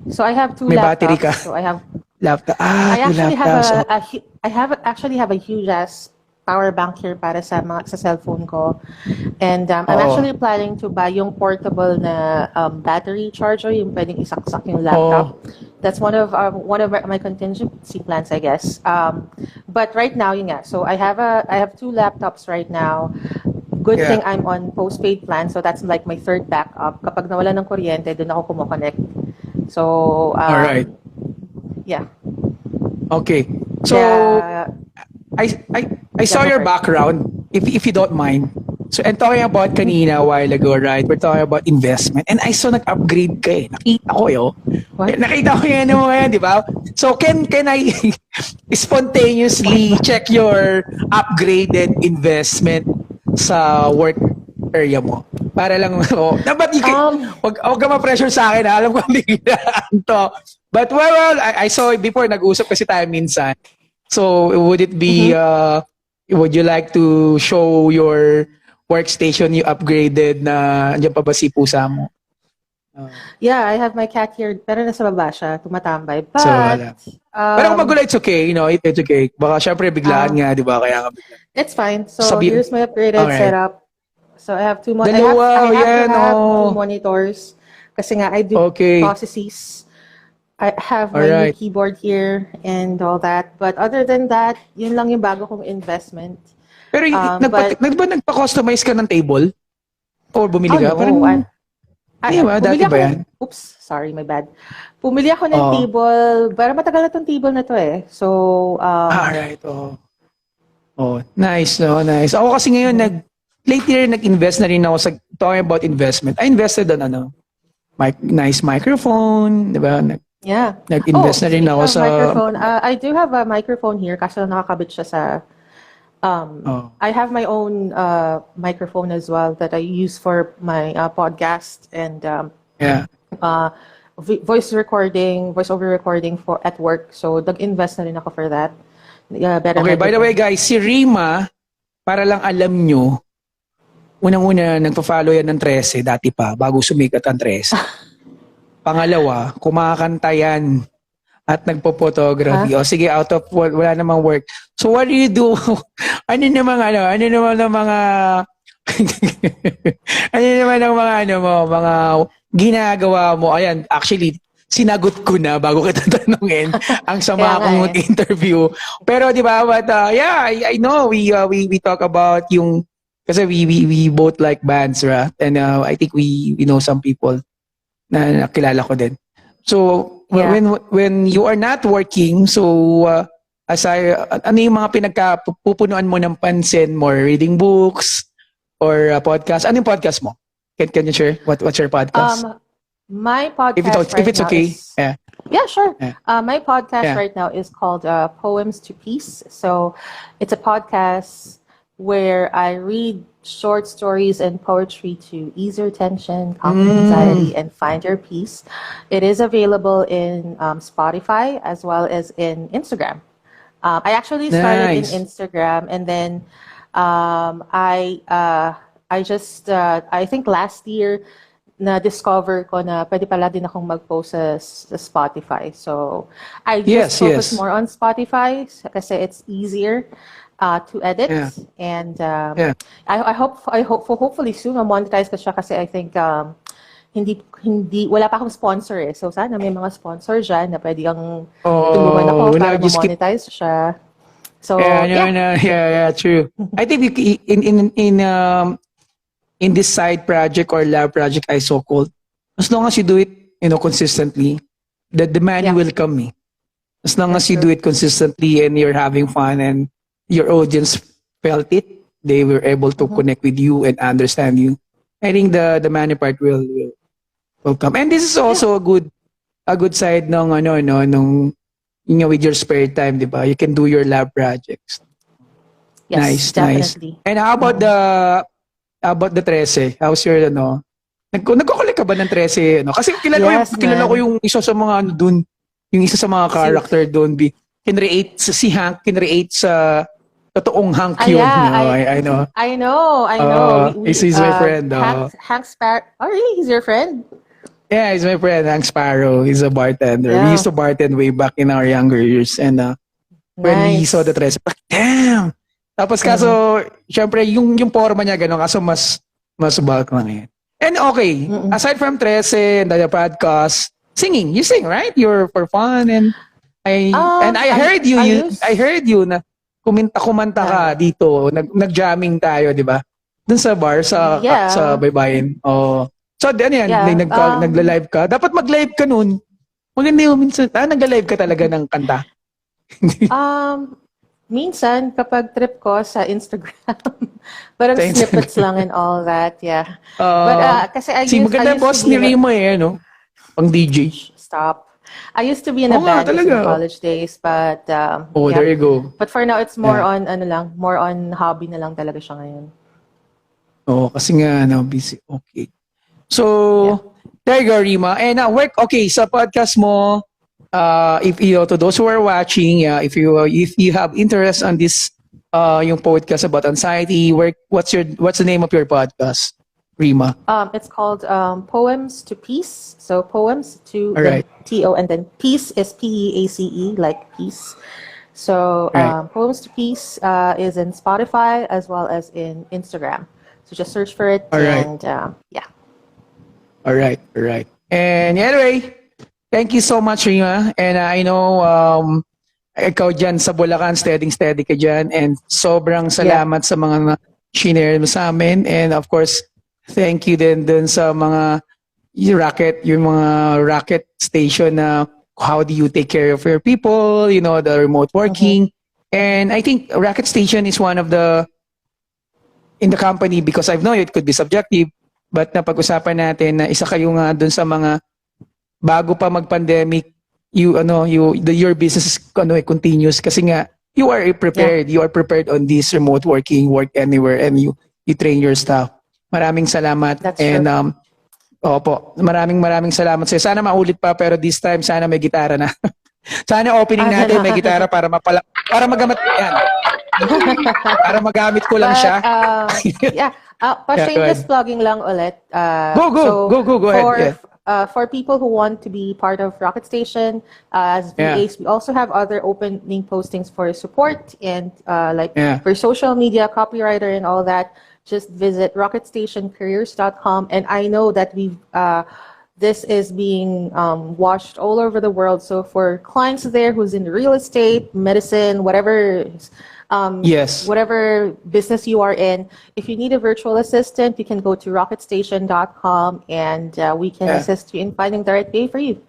So I have two May laptops. battery ka? So I have Laptop. I Two actually laptops. actually have a huge ass power bank here para sa cellphone ko. And I'm Oo. actually planning to buy yung portable na battery charger, yung pwedeng isaksak yung laptop. That's one of my contingency plans, I guess. But right now, yun nga. So I have two laptops right now. Good Yeah. thing I'm on postpaid plan, so that's like my third backup. Kapag nawala ng kuryente, doon ako kumoconnect. So Alright. yeah. Okay. So Kaya, I saw your go for it. background, if you don't mind. So, and talking about kanina a while ago, right? We're talking about investment. And I saw nag-upgrade ka eh. Nakita ko What? Nakita ko yan mo ngayon, di ba? So, can I spontaneously check your upgraded investment sa work area mo? Para lang, dapat wag ka ma-pressure sa akin, alam ko biglaan to. But well, I saw it before, nag-usap kasi tayo minsan. So, would it be, would you like to show your workstation you upgraded na andyan pa ba si pusa mo? Yeah, I have my cat here, pero nasa baba siya, tumatambay. But, So, wala. Pero kung magulo, it's okay. It's okay. Baka syempre biglaan nga, di ba? Kaya nga biglaan. it's fine. So, here's my upgraded Alright. setup. So, I have two Dalawa, I have yan, to have two monitors. Kasi nga, I do Okay. processes. I have my new Alright. keyboard here and all that. But other than that, yun lang yung bago kong investment. Pero nagpa-customize ka ng table? Or bumili ka? no. Parang, di ba? Dati Bumili ako ba yan? Oops, sorry, my bad. Pumili ako ng Oo. table, pero matagal na tong table na to eh. So, Alright, nice, nice. Ako kasi ngayon, lately nag-invest na rin ako sa, talking about investment. I invested on nice microphone, di ba? yeah. Nag-invest na rin speaking ako of sa, microphone, I do have a microphone here kasi nakakabit siya sa Oh, I have my own microphone as well that I use for my podcast and yeah. uh, voice over recording for at work. So nag-invest na rin ako for that. Better Okay, med by with the way, them. guys, si Rima, para lang alam nyo, unang-una, nagpa-follow yan ng 13, dati pa, bago sumikat ang 13. Pangalawa, kumakanta yan at Huh? nagpo-photography. O sige, out of wala namang work. So what do you do? Ano naman ng mga ano naman ng mga ano mo, mga ginagawa mo? Ayan, actually sinagot ko na bago kita tanungin ang Kaya sama nga kong eh. interview. Pero di ba, but yeah, I know we talk about yung kasi we both like bands, right? And I think we know some people na nakilala ko din. So Yeah. when you are not working, so ano yung mga pinagkapupunuan mo ng pansin mo? Reading books or podcast? Ano yung podcast mo? Can you share what's your podcast? Um, my If podcast if right it's now okay. is Yeah. yeah, sure. Yeah. My podcast Yeah. right now is called Poems to Peace. So it's a podcast where I read short stories and poetry to ease your tension, calm your Mm. anxiety, and find your peace. It is available in Spotify as well as in Instagram. I actually started in Nice. Instagram, and then I just I think last year na discover ko na pwede pala din akong mag-post sa Spotify. So I just Yes, focus yes. more on Spotify kasi it's easier to edit, Yeah. and Yeah. hopefully soon ma-monetize ko siya kasi I think hindi wala pa akong sponsor eh. So sana may mga sponsor diyan na pwede ang tulungan ako Oh, now para just keep. ma-monetize siya. Yeah, So no, yeah. no, yeah, true. I think in this side project or lab project I so called, as long as you do it, consistently, the money Yeah, will come. As long as that's you do true. it consistently and you're having fun and your audience felt it, they were able to Mm-hmm. connect with you and understand you. I think the money part will come. And this is Yeah. also a good side ng ano no nung with your spare time, di ba? You can do your lab projects. Yes, Nice. definitely. And Mm-hmm. how about the 13? How's your ano? Nagko-collect ka ba ng 13? Ano? Kasi Yes, kilala ko man. yung isa sa mga ano dun, yung isa sa mga Si character doon, si Hank, kinreate sa totoong Hank yun. yeah, No, I know. I know. He's my friend. Hank Sparrow. Oh, really? He's your friend? Yeah, he's my friend, Hank Sparrow. He's a bartender. We used Yeah. to bartend way back in our younger years. And when we saw the Nice. tres, damn! Tapos Mm-hmm. kaso, syempre, yung forma niya gano'n, kaso mas bulk lang yan. And okay, Mm-mm. aside from Trece and the podcast, singing, you sing, right? You're for fun and I heard you, I I use heard you na kumanta ka uh, dito, nag-jamming tayo, di ba? Dun sa bar, sa yeah, Baybayin. Oh. So, ano yan, yeah. nagla-live ka. Dapat mag-live ka nun. Maganda yung minsan, nagla-live ka talaga ng kanta. Minsan kapag trip ko sa Instagram, parang Sa Instagram. snippets lang and all that, yeah. But kasi I Maganda used to boss be ni Rimo no? Pang DJ. stop. I used to be in a Oo nga, band kasi talaga. in college days, but Oh, yeah. there you go. But for now, it's more Yeah. on more on hobby na lang talaga siya ngayon. Oo, kasi nga, busy. Okay. So, Yeah. there you go, Rima. And okay, sa podcast mo, if to those who are watching, if you have interest on this, yung podcast about anxiety, what's the name of your podcast, Rima? It's called Poems to Peace. So poems to All then right. TO and then peace is PEACE like peace. So Right. Poems to Peace is in Spotify as well as in Instagram. So just search for it All right. and yeah. All right. And anyway, thank you so much, Rima. And I know ikaw dyan sa Bulacan, steady ka dyan. And sobrang salamat sa mga shinare mo sa amin. And of course, thank you din dun sa mga yung mga racket station na how do you take care of your people, the remote working. And I think racket station is one of the in the company because I know it could be subjective, but napag-usapan natin na isa kayo nga dun sa mga bago pa mag-pandemic, your business is continuous kasi nga you are Yeah, prepared. You are prepared on this remote working, work anywhere, and you train your staff. Maraming salamat. that's And true. opo, maraming salamat sa'yo. Sana maulit pa, pero this time sana may gitara na. Sana opening natin may gitara Ganon. para magamat yan. Para magamit ko lang But siya. yeah, Yeah, go pa-shameless ahead. plugging lang ulit. So Go ahead. Yeah. for people who want to be part of Rocket Station as Yeah. VAs, we also have other opening postings for support and like Yeah. for social media, copywriter, and all that. Just visit rocketstationcareers.com. And I know that this is being watched all over the world. So for clients there who's in real estate, medicine, Yes. whatever business you are in, if you need a virtual assistant, you can go to rocketstation.com and we can Yeah. assist you in finding the right way for you.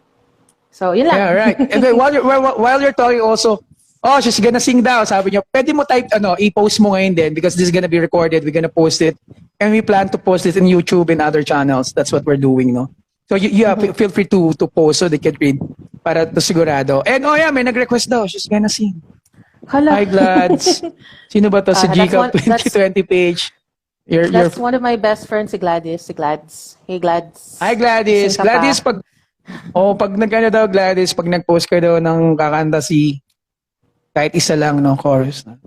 So, yun lang. Yeah, right. And then while you're talking also, oh, she's gonna sing daw. Sabi niyo, pwede mo type, i-post mo ngayon din because this is gonna be recorded. We're gonna post it. And we plan to post it in YouTube and other channels. That's what we're doing, no? So feel free to post so they can read para to sigurado. And oh yeah, may nag-request daw. She's gonna sing. Hala. Hi, Glads. Sino ba to? Sa GCAP That's 2020 page. You're, that's one of my best friends, si Gladys. Si Glads. Hey, Glads. Hi, Gladys. Sing ka Gladys, pa. pag nagkano daw, Gladys, pag nag-post ka daw ng kakanta kahit isa lang, no, chorus. No?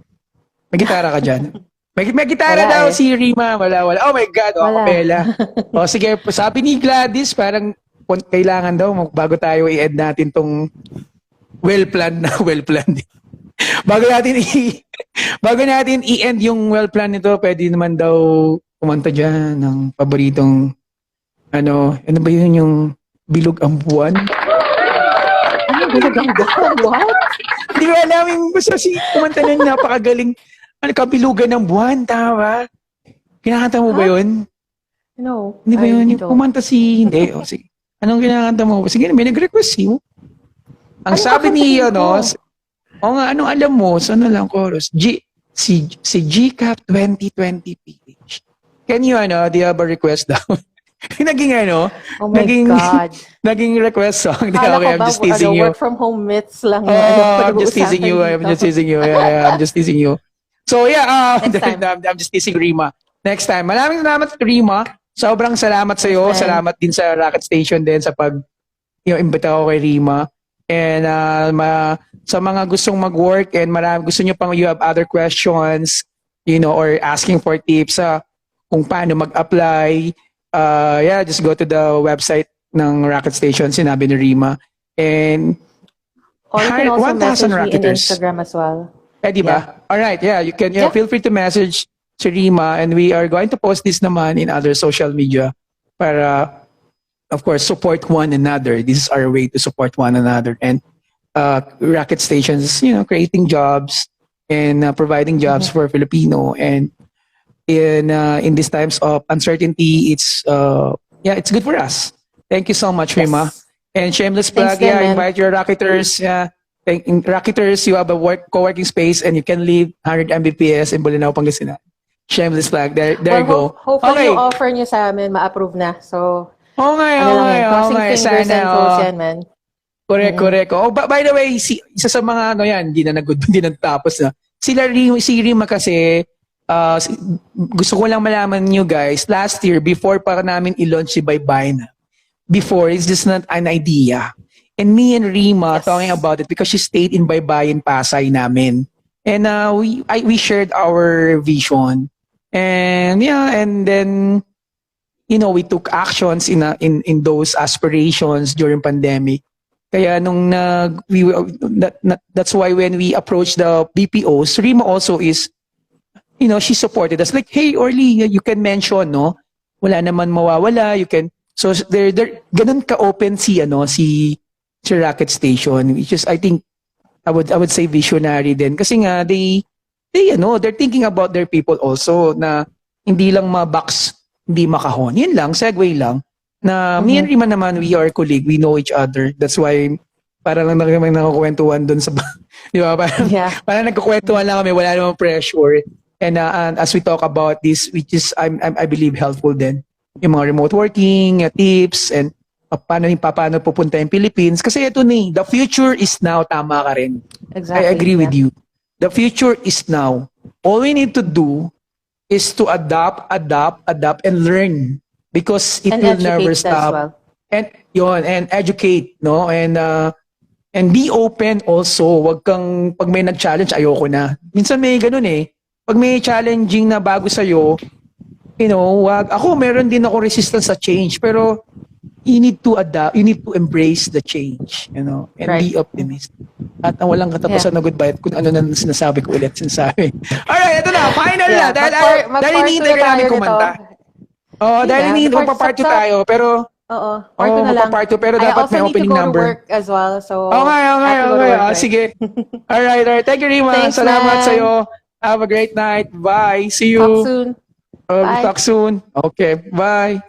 May gitara ka dyan. May gitara Wala daw eh. si Rima. Wala. Oh my God, Wala. acapella. O sige, sabi ni Gladys, parang kailangan daw, bago tayo i-add natin tong well-planned. Bago natin i-end yung well-planned nito, pwede naman daw kumanta dyan ng paboritong, ano ba yun, yung Bilog ang Buwan? Ano, binaganggan? What? Hindi ko alam yung basta kumanta nun, napakagaling. Ano, Kabilugan ng Buwan, tama? Kinakanta mo ba yun? No, Hindi ba I yun? Yung don't. kumanta hindi. O, sige. Anong kinakanta mo? Sige, may nag-request mo. Ang Anong sabi ni, kakantahin ko? o nga, anong alam mo? Saan na lang chorus? Si GCAP 2020 PH. Can you, do you have a request daw? Naging, Oh my God. naging request song. Kala Okay, ko I'm ba, just teasing you. work from home myths lang yung Oh, I'm just teasing you. pag-uusapan I'm dito. just teasing you. Yeah, I'm just teasing you. So yeah, Next time. I'm just teasing Rima. Next time. Maraming salamat Rima. Sobrang salamat sa iyo. Thanks, man. Salamat din sa Rocket Station din sa imbita ko kay Rima. And sa mga gustong mag-work and gusto niyo pang you have other questions, or asking for tips kung paano mag-apply, yeah, just go to the website ng Rocket Station, sinabi ni Rima. And Or you can also 1,000 message me in Rocketers. Instagram as well. Di ba? All right, yeah, you can Yeah. feel free to message si Rima and we are going to post this naman in other social media para of course support one another. This is our way to support one another and Rocket Stations, creating jobs and providing jobs for Filipino and in these times of uncertainty, it's good for us. Thank you so much, Rima. Yes. And shameless Thanks plug, din, man. invite your Rocketers. In Rocketers, you have a co-working space and you can live 100 Mbps in Bolinao, Pangasinan. Shameless plug. There you go. Hopefully Okay. yung offer niyo sa amin ma-approve na. So, Okay. crossing fingers and toes yan, man. Correct. Oh, by the way, isa sa mga hindi na natapos na. Si Rima kasi gusto ko lang malaman niyo guys, last year before pa namin i-launch si Baybayinhub. Before, it's just not an idea. And me and Rima Yes. talking about it because she stayed in Baybayin Pasay namin. And we shared our vision. And and then we took actions in those aspirations during pandemic. Kaya that's why when we approached the BPOs, Rima also is she supported us. Like, hey, Orly, you can mention, no? Wala naman mawawala. You can. So, they're ganun ka-open si Rocket Station, which is, I think, I would say visionary din. Kasi nga, they're thinking about their people also na hindi lang ma-box, hindi makahon. Yun lang, segue lang. Na me and Rima naman, we are colleague. We know each other. That's why, para lang kami nakakwentuhan dun sa, di ba? Parang nagkukwentuhan lang kami, wala namang pressure. And as we talk about this, which is, I believe, helpful din. Yung mga remote working, tips, and paano pupunta yung Philippines. Kasi ito the future is now, tama ka rin. Exactly. I agree with you. The future is now. All we need to do is to adapt, and learn because it And will never educate as stop. well. And educate, no? And be open also. Wag kang, pag may nag-challenge, ayoko na. Minsan may ganun eh. Pag may challenging na bago sa'yo, ako, meron din ako resistance sa change. Pero, you need to adapt, you need to embrace the change, and Right. be optimistic. At ang walang Yeah. katapusan na goodbye at kung ano na sinasabi ko ulit, sinasabi. Alright, ito na, final na. Yeah. Dahil Mag-part hinihintay 2 ka na namin tayo nito. kumanta. Oo, Sige dahil na. hinihintay, magpa-part 2 tayo, pero, Oo. Part 2 na lang. magpa-part 2, pero I dapat also may need to opening go to number. work as well. So, Okay. I have to go to work, right? Sige. Alright. Thank you, Rima. Thanks, Salamat man. sa'yo. Have a great night. Bye. See Talk you. soon. We'll Bye. talk soon. Okay. Bye.